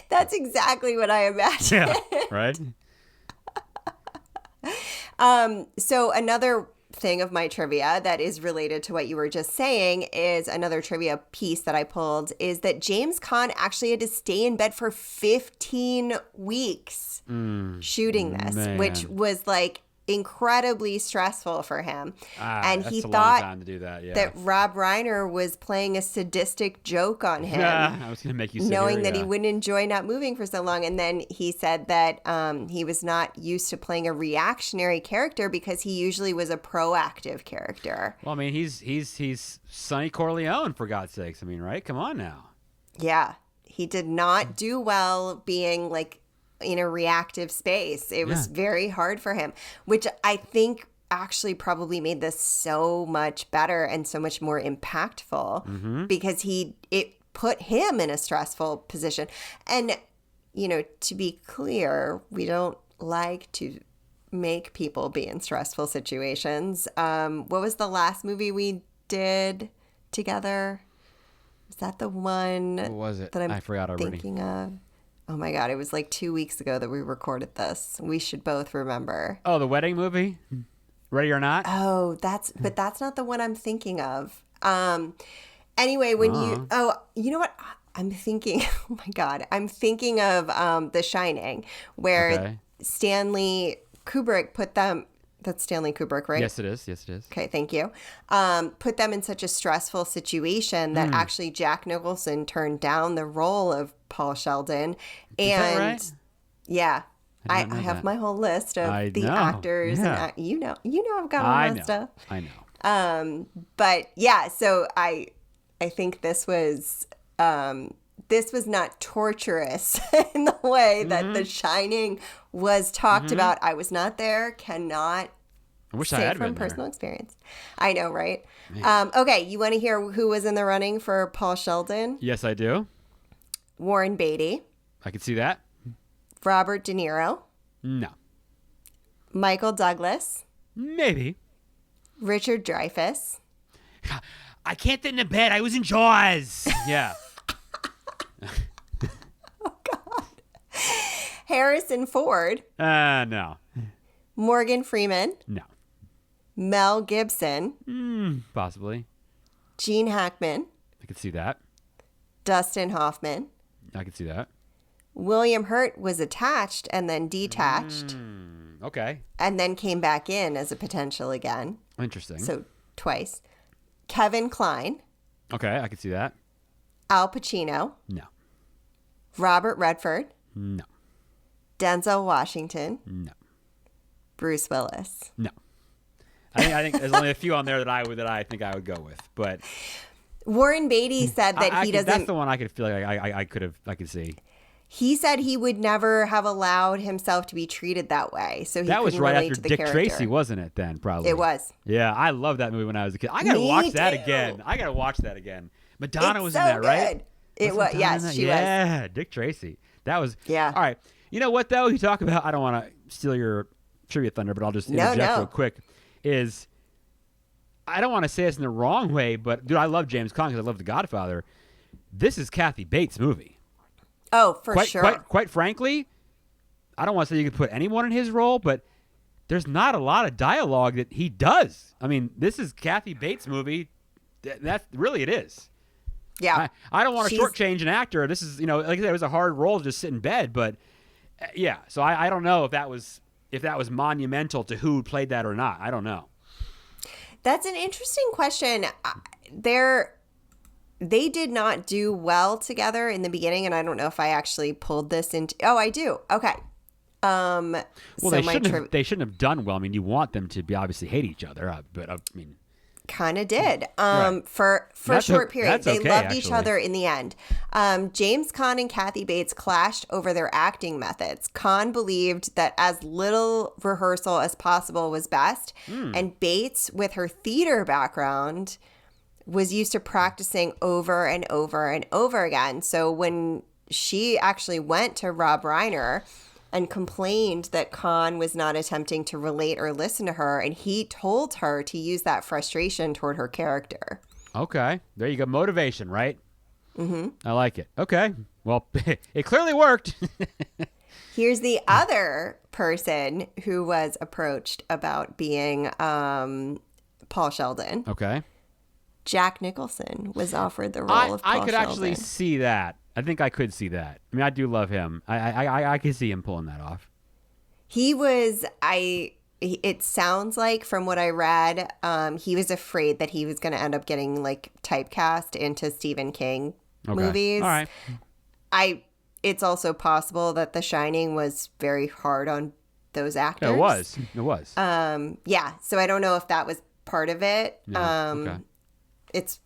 That's exactly what I imagine. Yeah, right. So another thing of my trivia that is related to what you were just saying is another trivia piece that I pulled is that James Caan actually had to stay in bed for 15 weeks shooting this, which was like incredibly stressful for him. And that's he a long thought time to do that, yeah. that Rob Reiner was playing a sadistic joke on him. I was going to make you sit knowing here, that he wouldn't enjoy not moving for so long. And then he said that he was not used to playing a reactionary character because he usually was a proactive character. Well, I mean, he's Sonny Corleone, for God's sakes. I mean, right? Come on now. Yeah. He did not do well being like in a reactive space. It was very hard for him, which I think actually probably made this so much better and so much more impactful because it put him in a stressful position. And, you know, to be clear, we don't like to make people be in stressful situations. What was the last movie we did together? Was that the one What was it? that I'm I forgot already. thinking of? Oh my God, it was like 2 weeks ago that we recorded this. We should both remember. Oh, the wedding movie? Ready or Not? Oh, that's not the one I'm thinking of. Anyway, when you know what? I'm thinking, oh my God, I'm thinking of The Shining, where Stanley Kubrick put them, that's Stanley Kubrick, right? Yes, it is. Okay, thank you. Put them in such a stressful situation that actually Jack Nicholson turned down the role of Paul Sheldon. Is that right? Yeah. I know have that. my whole list of actors and you know I've got all that stuff. I know. But yeah, so I think this was not torturous in the way that The Shining was talked about. I was not there, cannot I wish I say had from been there. personal experience. I know, right? Okay, you want to hear who was in the running for Paul Sheldon? Yes, I do. Warren Beatty, I could see that. Robert De Niro, No. Michael Douglas, Maybe. Richard Dreyfuss, I can't get into bed. I was in Jaws. Yeah. Harrison Ford, No. Morgan Freeman, No. Mel Gibson, Possibly. Gene Hackman, I could see that. Dustin Hoffman, I could see that. William Hurt was attached and then detached Okay. and then came back in as a potential again. Interesting. So twice. Kevin Kline, Okay, I could see that. Al Pacino, No. Robert Redford, No. Denzel Washington, No. Bruce Willis. No. I think there's only a few on there that I think I would go with, but Warren Beatty said that he doesn't. That's the one I could feel like I could see. He said he would never have allowed himself to be treated that way. So That was right relate after to the Dick character. Tracy, wasn't it? Then probably It was. Yeah, I loved that movie when I was a kid. I gotta watch that again. Madonna It's was so in that, right? good. It was. Madonna in Yes, that? she was. Yeah, Dick Tracy. That was. Yeah. All right. You know what though? You talk about. I don't want to steal your trivia thunder, but I'll just interject real quick. I don't want to say this in the wrong way, but dude, I love James Caan because I love The Godfather. This is Kathy Bates' movie. Oh, for sure. Quite frankly, I don't want to say you could put anyone in his role, but there's not a lot of dialogue that he does. I mean, this is Kathy Bates' movie. That's really it is. Yeah. I don't want to shortchange an actor. This is, like I said, it was a hard role to just sit in bed, but yeah. So I don't know if that was monumental to who played that or not. I don't know. That's an interesting question. They did not do well together in the beginning, and I don't know if I actually pulled this into. Oh, I do. Okay. Well, they shouldn't have done well. I mean, you want them to obviously hate each other, but I mean, kind of did. Right. For a short period, they okay, loved each actually. other in the end. James Caan and Kathy Bates clashed over their acting methods. Caan believed that as little rehearsal as possible was best, and Bates, with her theater background, was used to practicing over and over and over again. So when she actually went to Rob Reiner and complained that Caan was not attempting to relate or listen to her, and he told her to use that frustration toward her character. Okay. There you go. Motivation, right? Mm-hmm. I like it. Okay. Well, it clearly worked. Here's the other person who was approached about being Paul Sheldon. Okay. Jack Nicholson was offered the role of Paul I could Sheldon. actually see that. I think I could see that. I mean, I do love him. I could see him pulling that off. He was, it sounds like from what I read, he was afraid that he was going to end up getting like typecast into Stephen King movies. All right. It's also possible that The Shining was very hard on those actors. It was. Yeah. So I don't know if that was part of it. Yeah, okay. It's,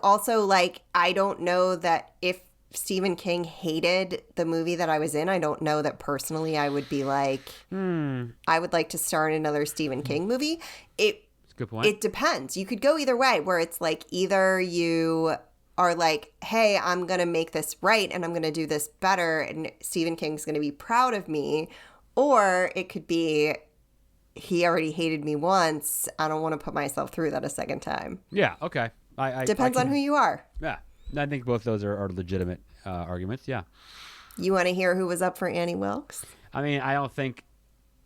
also like, I don't know that if Stephen King hated the movie that I was in, I don't know that personally I would be like, I would like to star in another Stephen King movie. That's a good point. It depends. You could go either way, where it's like either you are like, hey, I'm going to make this right and I'm going to do this better and Stephen King's going to be proud of me. Or it could be, he already hated me once. I don't want to put myself through that a second time. Yeah, okay. Depends on who you are. Yeah. I think both those are legitimate arguments, yeah. You want to hear who was up for Annie Wilkes? I mean, I don't think...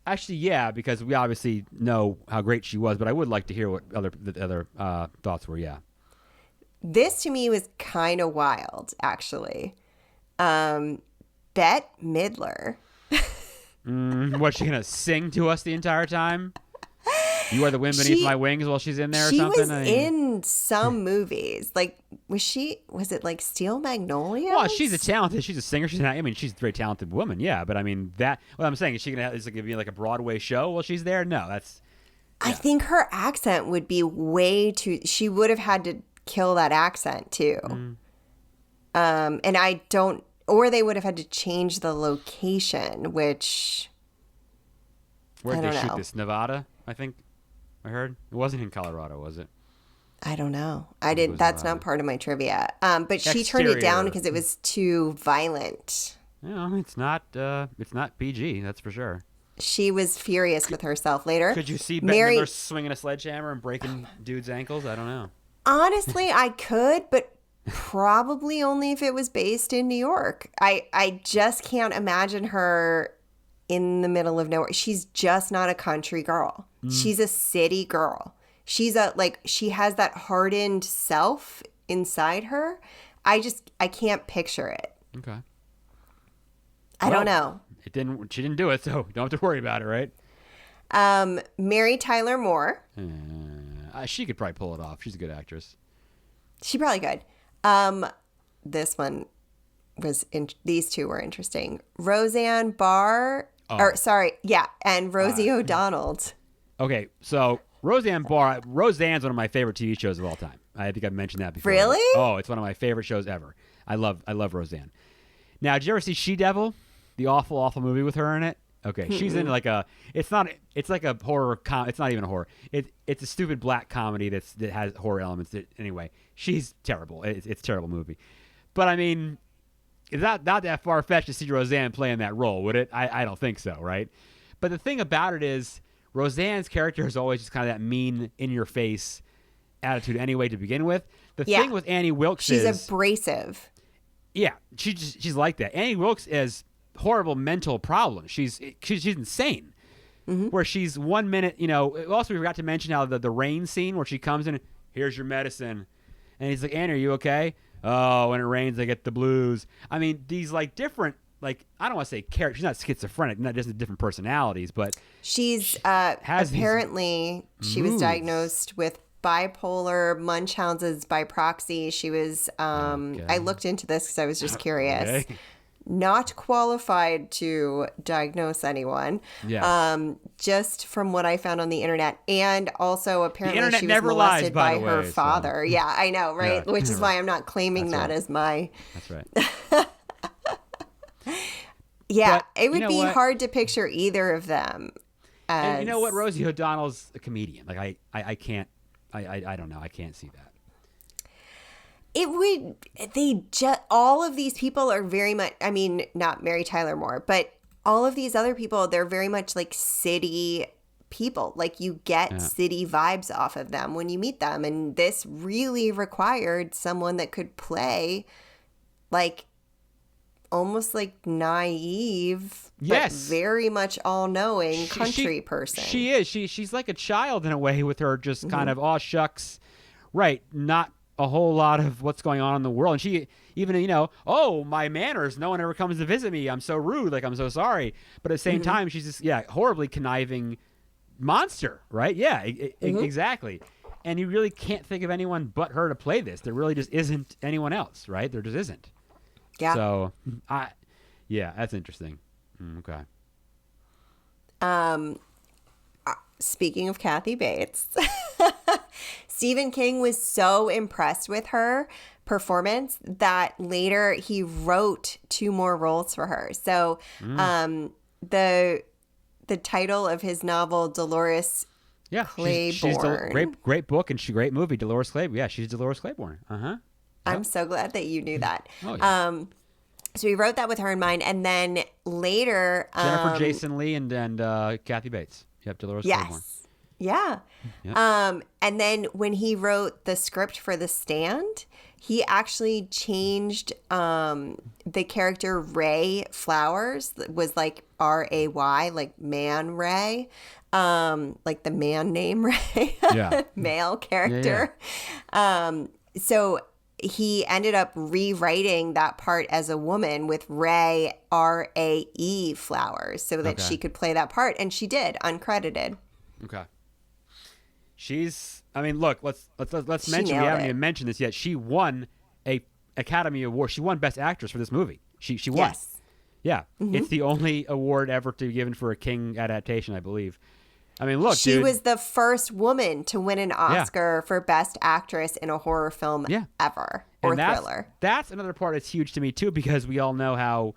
Actually, yeah, because we obviously know how great she was, but I would like to hear what the other thoughts were, yeah. This, to me, was kind of wild, actually. Bette Midler. What's she going to sing to us the entire time? You are the wind beneath my wings while she's in there or something? She was in some movies. Like, was it like Steel Magnolias? Well, she's a singer. She's a very talented woman, yeah. But I mean, what I'm saying, is it going to be like a Broadway show while she's there? No, that's... Yeah. I think her accent would be way too... She would have had to kill that accent, too. And I don't... Or they would have had to change the location, which... Where'd they shoot this? Nevada, I think? I heard it wasn't in Colorado, was it? I don't know. That's not part of my trivia. But she turned it down because it was too violent. No, it's not PG. That's for sure. She was furious with herself later. Could you see Bette Midler swinging a sledgehammer and breaking dudes' ankles? I don't know. Honestly, I could, but probably only if it was based in New York. I just can't imagine her in the middle of nowhere. She's just not a country girl. She's a city girl. She has that hardened self inside her. I can't picture it. Okay. I don't know. She didn't do it, so don't have to worry about it, right? Mary Tyler Moore. She could probably pull it off. She's a good actress. She probably could. This one was these two were interesting. Roseanne Barr, and Rosie O'Donnell. Okay, so Roseanne Barr. Roseanne's one of my favorite TV shows of all time. I think I've mentioned that before. Really? Oh, it's one of my favorite shows ever. I love Roseanne. Now, did you ever see She-Devil? The awful movie with her in it? Okay, she's in like it's like a horror it's not even a horror. It's a stupid black comedy that has horror elements. Anyway, she's terrible. It's a terrible movie. But I mean, it's not that far-fetched to see Roseanne playing that role, would it? I don't think so, right? But the thing about it is, Roseanne's character is always just kind of that mean, in-your-face attitude anyway to begin with. The thing with Annie Wilkes she's abrasive. Yeah, she's like that. Annie Wilkes is horrible mental problems. She's insane. Mm-hmm. Where she's 1 minute, also we forgot to mention how the rain scene where she comes in, here's your medicine. And he's like, Annie, are you okay? Oh, when it rains, I get the blues. I mean, these like different, like, I don't want to say character. She's not schizophrenic, not just different personalities, but she's apparently she was diagnosed with bipolar, Munchausen's by proxy. She was, I looked into this because I was just curious. Okay. Not qualified to diagnose anyone. Yeah. Just from what I found on the internet, and also apparently she was molested by her father. So. Yeah, I know, right? Yeah, which is why I'm not claiming that as my. That's right. Yeah, but it would be hard to picture either of them. And you know what? Rosie O'Donnell's a comedian. Like I can't. I don't know. I can't see that. All of these people are very much, I mean, not Mary Tyler Moore, but all of these other people, they're very much like city people. Like you get city vibes off of them when you meet them. And this really required someone that could play like almost like naive, but very much all-knowing country person. She is. She's like a child in a way with her just kind of, oh, shucks, right, not a whole lot of what's going on in the world. And she even, oh, my manners, no one ever comes to visit me. I'm so rude, like I'm so sorry. But at the same time, she's just, horribly conniving monster, right? Yeah, exactly. And you really can't think of anyone but her to play this. There really just isn't anyone else, right? There just isn't. Yeah. So, that's interesting. Okay. Speaking of Kathy Bates, Stephen King was so impressed with her performance that later he wrote 2 more roles for her. So, the title of his novel, Dolores Claiborne. She's great book and great movie, Dolores Claiborne. Yeah, she's Dolores Claiborne. Yep. I'm so glad that you knew that. Oh, yeah. So he wrote that with her in mind, and then later, Jennifer Jason Leigh and Kathy Bates. Yep, Dolores Claiborne. Yeah. Yep. And then when he wrote the script for The Stand, he actually changed the character Ray Flowers, was like R-A-Y, like man Ray, like the man name Ray, male character. Yeah. So he ended up rewriting that part as a woman with Ray R-A-E Flowers so that she could play that part, and she did, uncredited. Okay. Look, let's mention, we haven't even mentioned this yet. She won a Academy Award. She won Best Actress for this movie. She won. Yes. Yeah. Mm-hmm. It's the only award ever to be given for a King adaptation, I believe. Look, she was the first woman to win an Oscar for Best Actress in a horror film ever, or thriller. That's another part that's huge to me too, because we all know how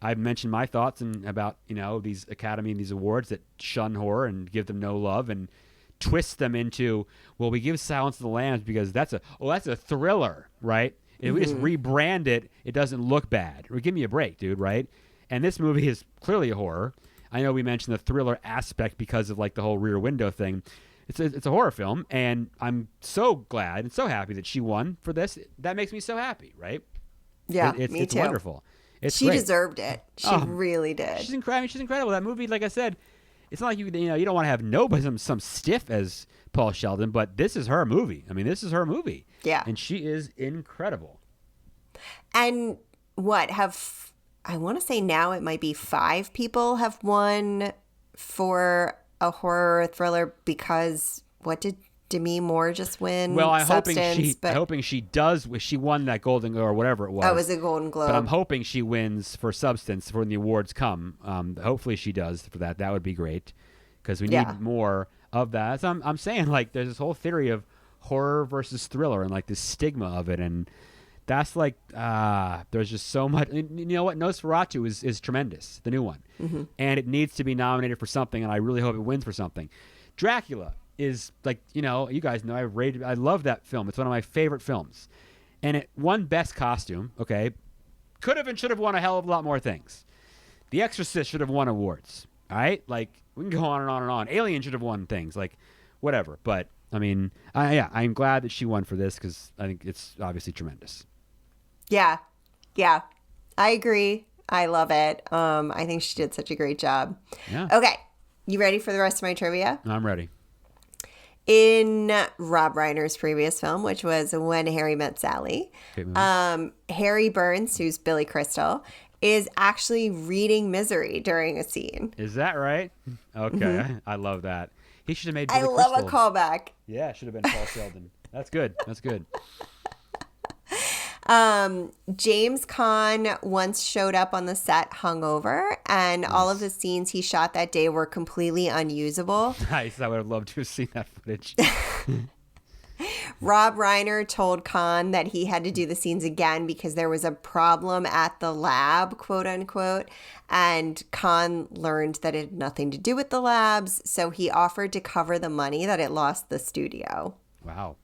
I've mentioned my thoughts about these Academy and these awards that shun horror and give them no love and twist them into, well, we give Silence of the Lambs because that's a thriller, right? If we just rebrand it, it doesn't look bad. Or give me a break, dude, right? And this movie is clearly a horror. I know we mentioned the thriller aspect because of like the whole Rear Window thing. It's a horror film, and I'm so glad and so happy that she won for this. That makes me so happy, right? Yeah, me too. It's wonderful. She deserved it. She really did. She's incredible. She's incredible. That movie, like I said, it's not like you don't want to have nobody some stiff as Paul Sheldon, but this is her movie. This is her movie. Yeah, and she is incredible. And I want to say now it might be 5 people have won for a horror thriller because what did Demi Moore just win? Well, I'm hoping she does. She won that Golden or whatever it was. Oh, it was a Golden Globe. But I'm hoping she wins for Substance when the awards come. Hopefully she does for that. That would be great because we need more of that. So I'm saying like there's this whole theory of horror versus thriller and like this stigma of it, and that's like there's just so much. You know what? Nosferatu is tremendous, the new one, and it needs to be nominated for something, and I really hope it wins for something. Dracula is like, you guys know I love that film. It's one of my favorite films, and it won Best Costume. Okay, could have and should have won a hell of a lot more things. The Exorcist should have won awards. All right, like we can go on and on and on. Alien should have won things, like whatever. But I'm glad that she won for this because I think it's obviously tremendous. Yeah, I agree. I love it. I think she did such a great job. Yeah. Okay, you ready for the rest of my trivia? I'm ready. In Rob Reiner's previous film, which was When Harry Met Sally, Harry Burns, who's Billy Crystal, is actually reading Misery during a scene. Is that right? Okay, I love that. He should have made Billy Crystal. I love a callback. Yeah, it should have been Paul Sheldon. That's good. James Caan once showed up on the set hungover, and all of the scenes he shot that day were completely unusable. Nice. I would have loved to have seen that footage. Rob Reiner told Caan that he had to do the scenes again because there was a problem at the lab, quote unquote, and Caan learned that it had nothing to do with the labs, so he offered to cover the money that it lost the studio. Wow.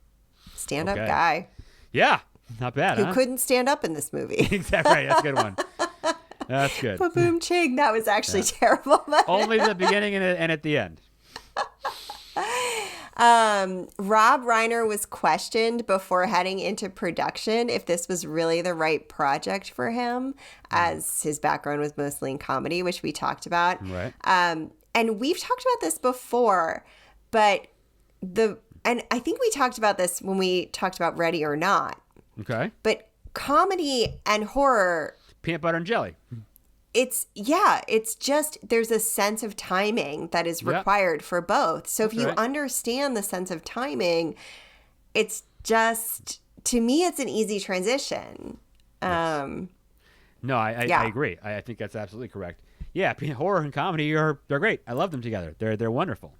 Stand-up guy. Yeah. Not bad, Who couldn't stand up in this movie. Exactly right. That's a good one. That's good. Boom ching. That was actually terrible. Only the beginning and at the end. Rob Reiner was questioned before heading into production if this was really the right project for him, as his background was mostly in comedy, which we talked about. Right. And we've talked about this before, but and I think we talked about this when we talked about Ready or Not. Okay. But comedy and horror. Peanut butter and jelly. it's just there's a sense of timing that is required for both. So if you understand the sense of timing, it's just, to me, it's an easy transition. No, I agree. I think that's absolutely correct. Yeah, horror and comedy they're great. I love them together. They're wonderful.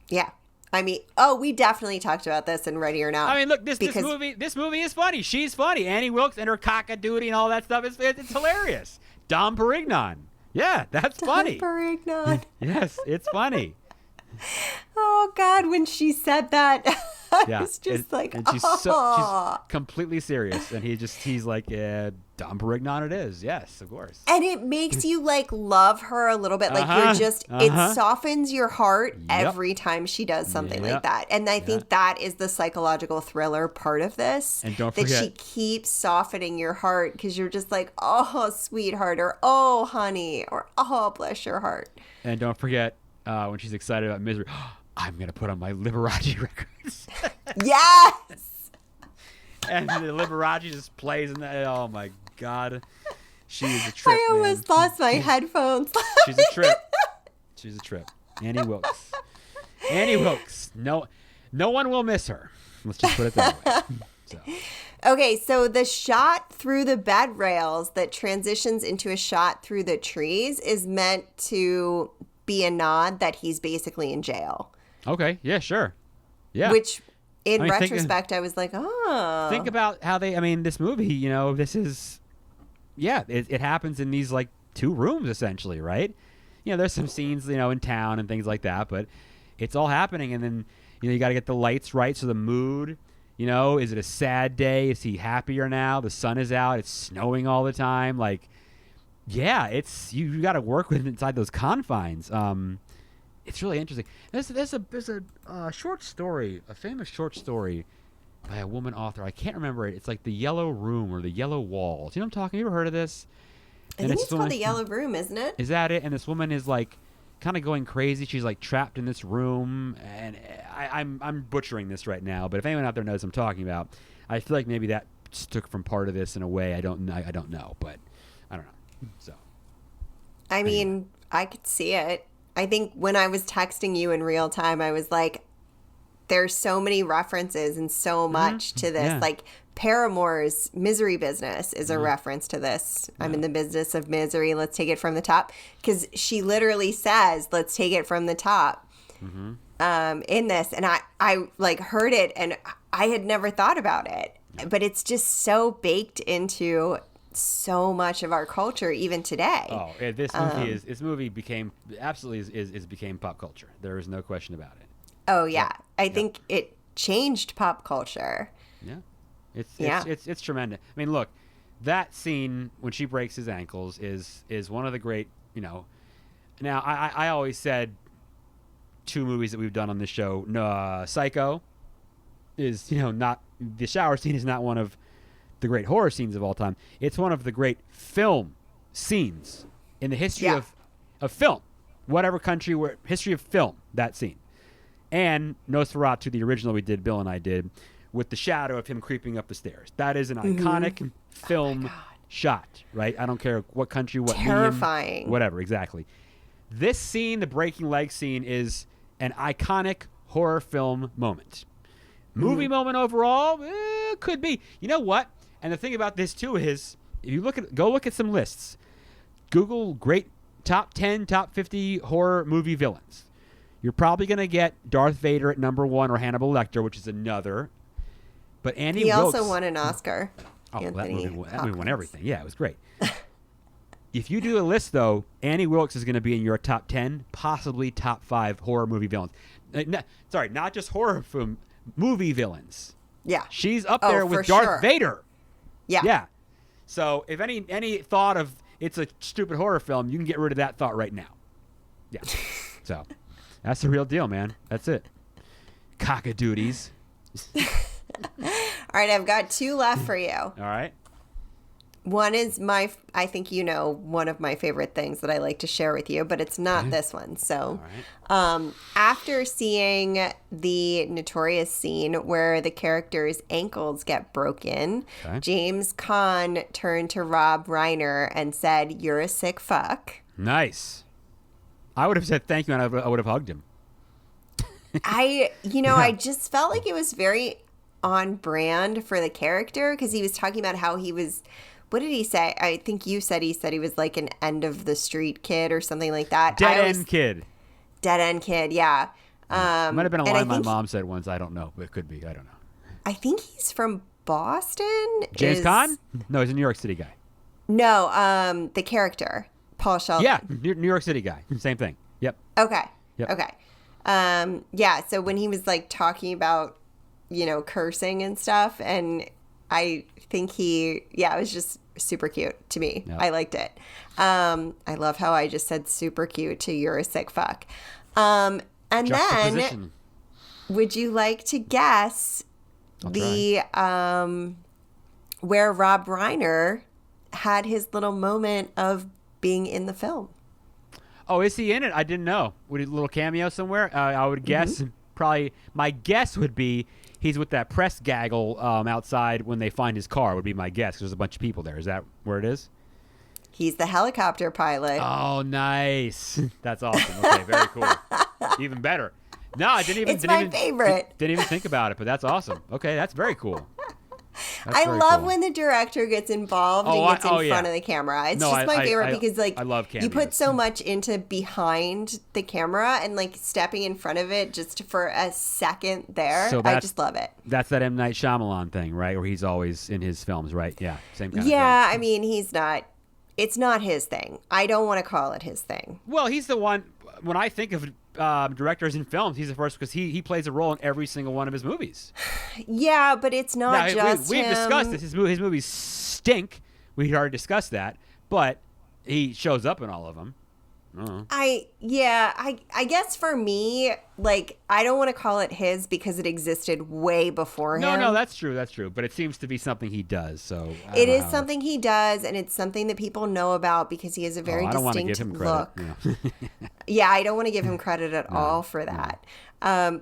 Yeah. I mean, we definitely talked about this in Ready or Not. I mean, look, this movie is funny. She's funny. Annie Wilkes and her cockadoodie and all that stuff it's hilarious. Dom Perignon. Yeah, that's funny. Dom Perignon. Yes, it's funny. Oh God, when she said that, I was just and she's completely serious, and he's like, Dom Perignon it is. Yes, of course. And it makes you like love her a little bit. Like you're just, it softens your heart every time she does something like that. And I think that is the psychological thriller part of this. And don't forget, that she keeps softening your heart because you're just like, oh, sweetheart, or oh, honey, or oh, bless your heart. And don't forget when she's excited about Misery, I'm going to put on my Liberace records. Yes! And the Liberace just plays in that. Oh my God. She is a trip. I almost lost my headphones. She's a trip. She's a trip. Annie Wilkes. Annie Wilkes. No one will miss her. Let's just put it that way. So. Okay, so the shot through the bed rails that transitions into a shot through the trees is meant to be a nod that he's basically in jail. Okay, yeah, sure. Yeah. Which, in retrospect, I was like, oh. Think about how this movie, this is, it happens in these, like, 2 rooms, essentially, right? There's some scenes, in town and things like that, but it's all happening, and then, you got to get the lights right, so the mood, is it a sad day? Is he happier now? The sun is out. It's snowing all the time. Like, yeah, it's you got to work with inside those confines. It's really interesting. There's a short story, a famous short story by a woman author. I can't remember it. It's like The Yellow Room or The Yellow Walls. You know what I'm talking? You ever heard of this? I think it's called The Yellow Room, isn't it? Is that it? And this woman is like kind of going crazy. She's like trapped in this room, and I'm butchering this right now. But if anyone out there knows what I'm talking about, I feel like maybe that took from part of this in a way. I don't know, but I don't know. So, I mean, I could see it. I think when I was texting you in real time, I was like, there's so many references and so much to this. Yeah. Like Paramore's Misery Business is a reference to this. Yeah. I'm in the business of misery. Let's take it from the top. Because she literally says, let's take it from the top in this. And I like heard it and I had never thought about it. But it's just so baked into so much of our culture even today. Oh, this movie became became pop culture. There is no question about it. Oh yeah, I think it changed pop culture. Yeah, it's tremendous. I mean, look, that scene when she breaks his ankles is one of the great. Now I always said 2 movies that we've done on this show. Psycho is not, the shower scene is not one of the great horror scenes of all time. It's one of the great film scenes in the history of film, whatever country, history of film, that scene. And Nosferatu, the original we did, Bill and I did, with the shadow of him creeping up the stairs. That is an iconic film shot, right? I don't care what country, what terrifying, medium, whatever, exactly. This scene, the breaking leg scene, is an iconic horror film moment. Movie moment overall, could be. You know what? And the thing about this too is, if you go look at some lists, Google great top 10, top 50 horror movie villains. You're probably going to get Darth Vader at number 1 or Hannibal Lecter, which is another. But Annie Wilkes, also won an Oscar. Oh, that movie won everything. Yeah, it was great. If you do a list, though, Annie Wilkes is going to be in your top 10, possibly top 5 horror movie villains. Not just horror film, movie villains. Yeah. She's up there with Darth Vader. Yeah. Yeah. So if any thought of it's a stupid horror film, you can get rid of that thought right now. Yeah. So that's the real deal, man. That's it. Cockadoodies. All right, I've got 2 left for you. All right. One is I think you know, one of my favorite things that I like to share with you, but it's not this one. So, after seeing the notorious scene where the character's ankles get broken, James Caan turned to Rob Reiner and said, "You're a sick fuck." Nice. I would have said thank you, and I would have hugged him. I just felt like it was very on brand for the character, because he was talking about how he was, what did he say? I think you said he was like an end of the street kid or something like that. Dead end kid, yeah. Might have been a line my mom said once. I don't know, but it could be. I don't know. I think he's from Boston. James Caan? No, he's a New York City guy. No, the character, Paul Sheldon. Yeah, New York City guy. Same thing. Yep. Okay. Yep. Okay. Yeah, so when he was like talking about, cursing and stuff, and I think it was just super cute to me. Yep. I liked it. I love how I just said super cute to "you're a sick fuck." And then, would you like to guess where Rob Reiner had his little moment of being in the film? Oh, is he in it? I didn't know. Would he a little cameo somewhere? I would guess. Probably. My guess would be he's with that press gaggle outside when they find his car. Would be my guess, because there's a bunch of people there. Is that where it is? He's the helicopter pilot. Oh, nice. That's awesome. Okay, very cool. Even better. No, I didn't even. It's my favorite. Didn't even think about it, but that's awesome. Okay, that's very cool. I love when the director gets involved and gets in front of the camera. It's just my favorite because I love cameos. You put so much into behind the camera and like stepping in front of it just for a second there. So I just love it. That's that M. Night Shyamalan thing, right? Where he's always in his films, right? Yeah, same kind of thing. Yeah, I mean, he's not. It's not his thing. I don't want to call it his thing. Well, he's the one. When I think of directors in films, he's the first, because he plays a role in every single one of his movies. Yeah, but it's not just we've him. Discussed this. His movies stink. We already discussed that. But he shows up in all of them. I guess for me, like, I don't want to call it his because it existed way before him. No, that's true. But it seems to be something he does. So it is something he does, and it's something that people know about because he has a very distinct look. Yeah, I don't want to give him credit at all for that.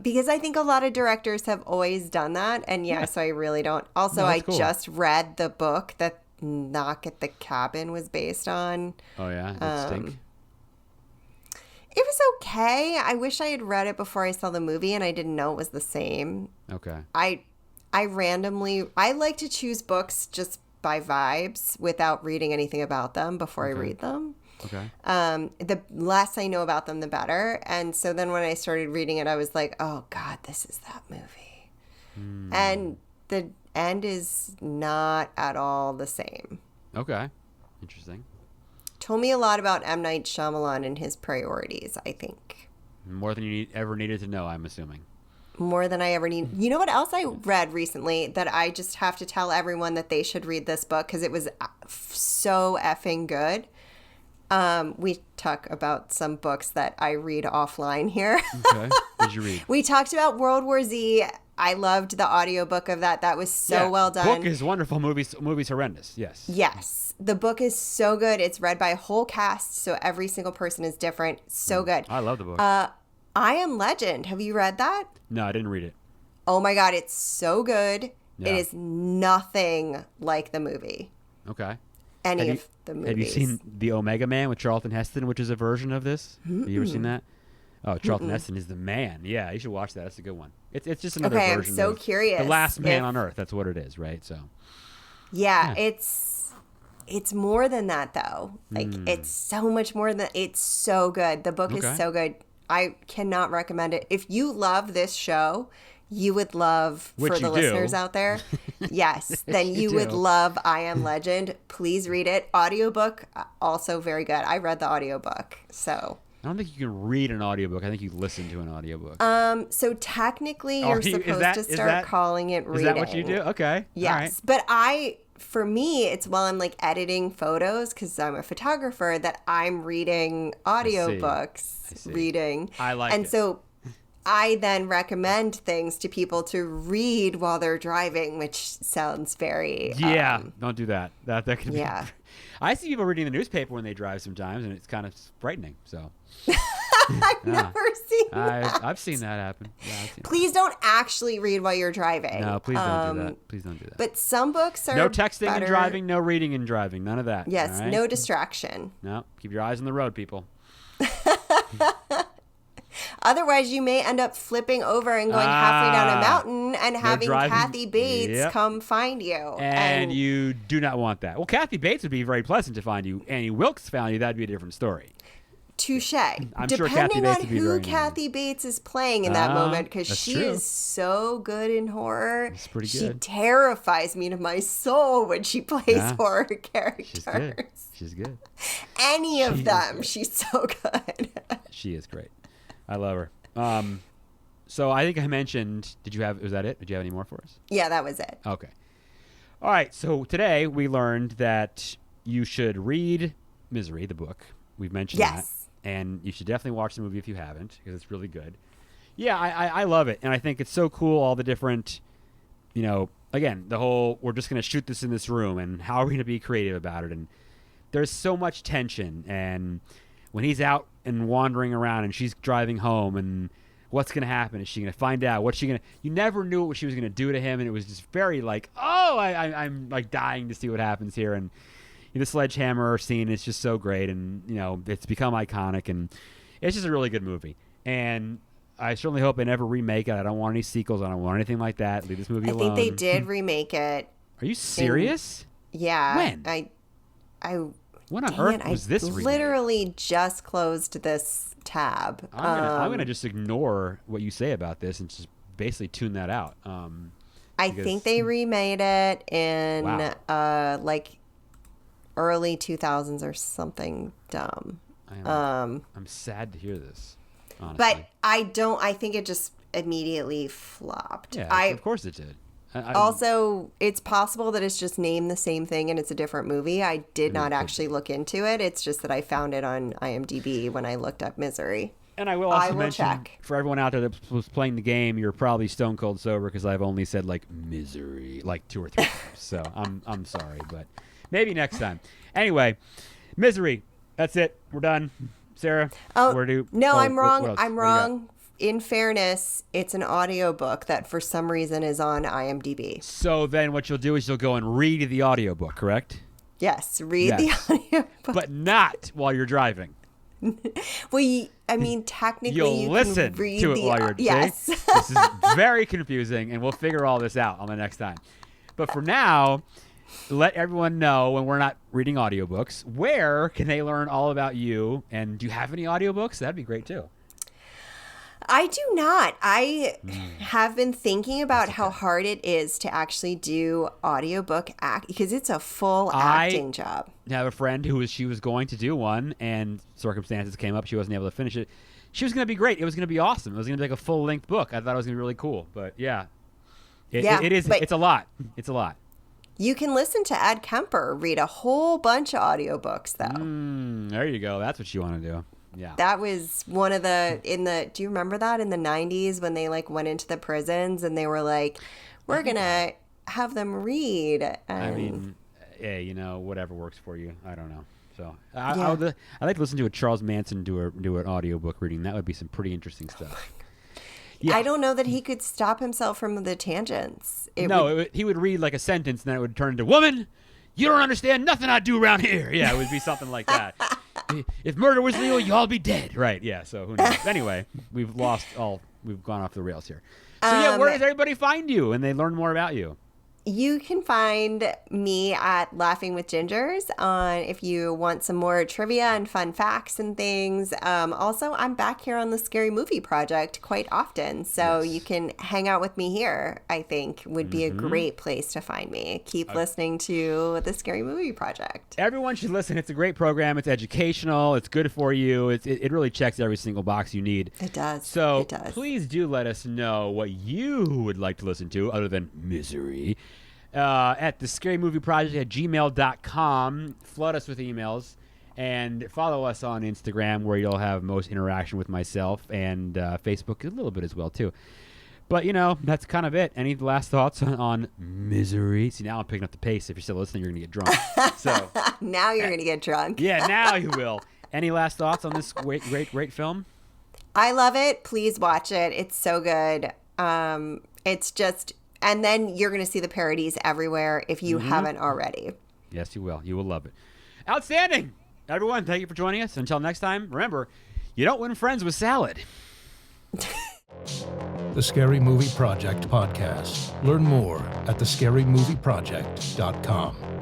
Because I think a lot of directors have always done that, and so I really don't. Also, I just read the book that Knock at the Cabin was based on. Oh yeah, that stink. It was okay. I wish I had read it before I saw the movie, and I didn't know it was the same. Okay. I like to choose books just by vibes without reading anything about them before I read them. Okay. The less I know about them, the better. And so then when I started reading it, I was like, oh God, this is that movie. And the end is not at all the same. Okay. Interesting. Told me a lot about M. Night Shyamalan and his priorities, I think. More than you ever needed to know, I'm assuming. More than I ever need. You know what else I read recently that I just have to tell everyone that they should read this book because it was so effing good. We talk about some books that I read offline here. Okay. What did you read? We talked about World War Z. I loved the audiobook of that. That was so well done. The book is wonderful. Movie's horrendous. Yes. Yes. The book is so good. It's read by a whole cast, so every single person is different. So good. I love the book. I Am Legend. Have you read that? No, I didn't read it. Oh my God, it's so good. Yeah. It is nothing like the movie. Okay. Any of the movies. Have you seen The Omega Man with Charlton Heston, which is a version of this? Have you ever seen that? Oh, Charlton Heston is the man. Yeah, you should watch that. That's a good one. It's just another version. Okay, I'm so curious. The Last Man on Earth. That's what it is, right? So. Yeah. It's more than that, though. Like, it's so much more than that. It's so good. The book is so good. I cannot recommend it. If you love this show, you would love, for the listeners out there, yes, then you would love I Am Legend. Please read it. Audiobook, also very good. I read the audiobook, so. I don't think you can read an audiobook. I think you listen to an audiobook. So technically you're supposed to start calling it reading. Is that what you do? Okay. Yes. All right. But for me, it's while I'm like editing photos because I'm a photographer that I'm reading audiobooks, reading. I like it. And so I then recommend things to people to read while they're driving, which sounds very don't do that. That could be. I see people reading the newspaper when they drive sometimes, and it's kind of frightening. So I've never seen that. I've seen that happen. Yeah, please don't actually read while you're driving. No, please don't do that. Please don't do that. But some books are no texting better. and driving, no reading and driving, none of that. Yes, right? no distraction. No, keep your eyes on the road, people. Otherwise, you may end up flipping over and going halfway down a mountain and having Kathy Bates come find you. And you do not want that. Well, Kathy Bates would be very pleasant to find you. Annie Wilkes found you. That'd be a different story. Touche. I'm sure Depending on who Kathy Bates is playing in that moment, because she is so good in horror. She's pretty good. She terrifies me to my soul when she plays horror characters. She's good. Any of them, she's so good. She is great. I love her. So I think I mentioned, was that it? Did you have any more for us? Yeah, that was it. Okay. All right. So today we learned that you should read Misery, the book. We've mentioned that. And you should definitely watch the movie if you haven't, because it's really good. Yeah, I love it. And I think it's so cool, all the different, again, the whole, we're just going to shoot this in this room, and how are we going to be creative about it? And there's so much tension. And when he's out and wandering around and she's driving home, and what's going to happen? Is she going to find out? What's she going to... You never knew what she was going to do to him, and it was just very like, I'm like dying to see what happens here. And the sledgehammer scene is just so great, and it's become iconic, and it's just a really good movie. And I certainly hope they never remake it. I don't want any sequels. I don't want anything like that. Leave this movie alone. I think they did remake it. Are you serious? Yeah. When? When on earth was this remake? I literally just closed this tab. I'm gonna just ignore what you say about this and just basically tune that out. I think they remade it in like early 2000s or something dumb. I'm sad to hear this, honestly. But I think it just immediately flopped. Yeah, of course it did. Also, it's possible that it's just named the same thing and it's a different movie. I did not actually look into it. It's just that I found it on IMDb when I looked up Misery. And I will also mention, for everyone out there that was playing the game, you're probably stone cold sober because I've only said like Misery like 2 or 3 times. So I'm sorry, but maybe next time. Anyway, Misery. That's it. We're done. Sarah? I'm wrong. I'm wrong. In fairness, it's an audiobook that for some reason is on IMDb. So then what you'll do is you'll go and read the audiobook, correct? Yes, read the audiobook. But not while you're driving. Well, technically you'll listen can read to it while you're driving. Yes. This is very confusing, and we'll figure all this out on the next time. But for now, let everyone know, when we're not reading audiobooks, where can they learn all about you? And do you have any audiobooks? That'd be great too. I do not. I have been thinking about how hard it is to actually do audiobook act, because it's a full acting job. I have a friend she was going to do one, and circumstances came up. She wasn't able to finish it. She was going to be great. It was going to be awesome. It was going to be like a full-length book. I thought it was going to be really cool. But yeah, it is. It's a lot. It's a lot. You can listen to Ed Kemper read a whole bunch of audiobooks, though. There you go. That's what you want to do. Yeah. That was one of do you remember that in the 90s when they like went into the prisons and they were like, we're going to have them read. And whatever works for you. I don't know. So I'd like to listen to a Charles Manson do an audiobook reading. That would be some pretty interesting stuff. I don't know that he could stop himself from the tangents. He would read like a sentence and then it would turn into, woman, you don't understand nothing I do around here. Yeah, it would be something like that. If murder was legal, you all be dead. Right, yeah, so who knows? Anyway, we've gone off the rails here. So where does everybody find you and they learn more about you? You can find me at Laughing with Gingers if you want some more trivia and fun facts and things. Also, I'm back here on the Scary Movie Project quite often, so you can hang out with me here, I think, would be a great place to find me. Keep listening to the Scary Movie Project. Everyone should listen. It's a great program. It's educational. It's good for you. It really checks every single box you need. It does. So it does. Please do let us know what you would like to listen to other than Misery. At the scarymovieproject@gmail.com. Flood us with emails. And follow us on Instagram, where you'll have most interaction with myself, and Facebook a little bit as well, too. But, that's kind of it. Any last thoughts on Misery? See, now I'm picking up the pace. If you're still listening, you're going to get drunk. So now you're going to get drunk. Yeah, now you will. Any last thoughts on this great film? I love it. Please watch it. It's so good. It's just, and then you're going to see the parodies everywhere if you haven't already. Yes, you will. You will love it. Outstanding. Everyone, thank you for joining us. Until next time, remember, you don't win friends with salad. The Scary Movie Project podcast. Learn more at thescarymovieproject.com.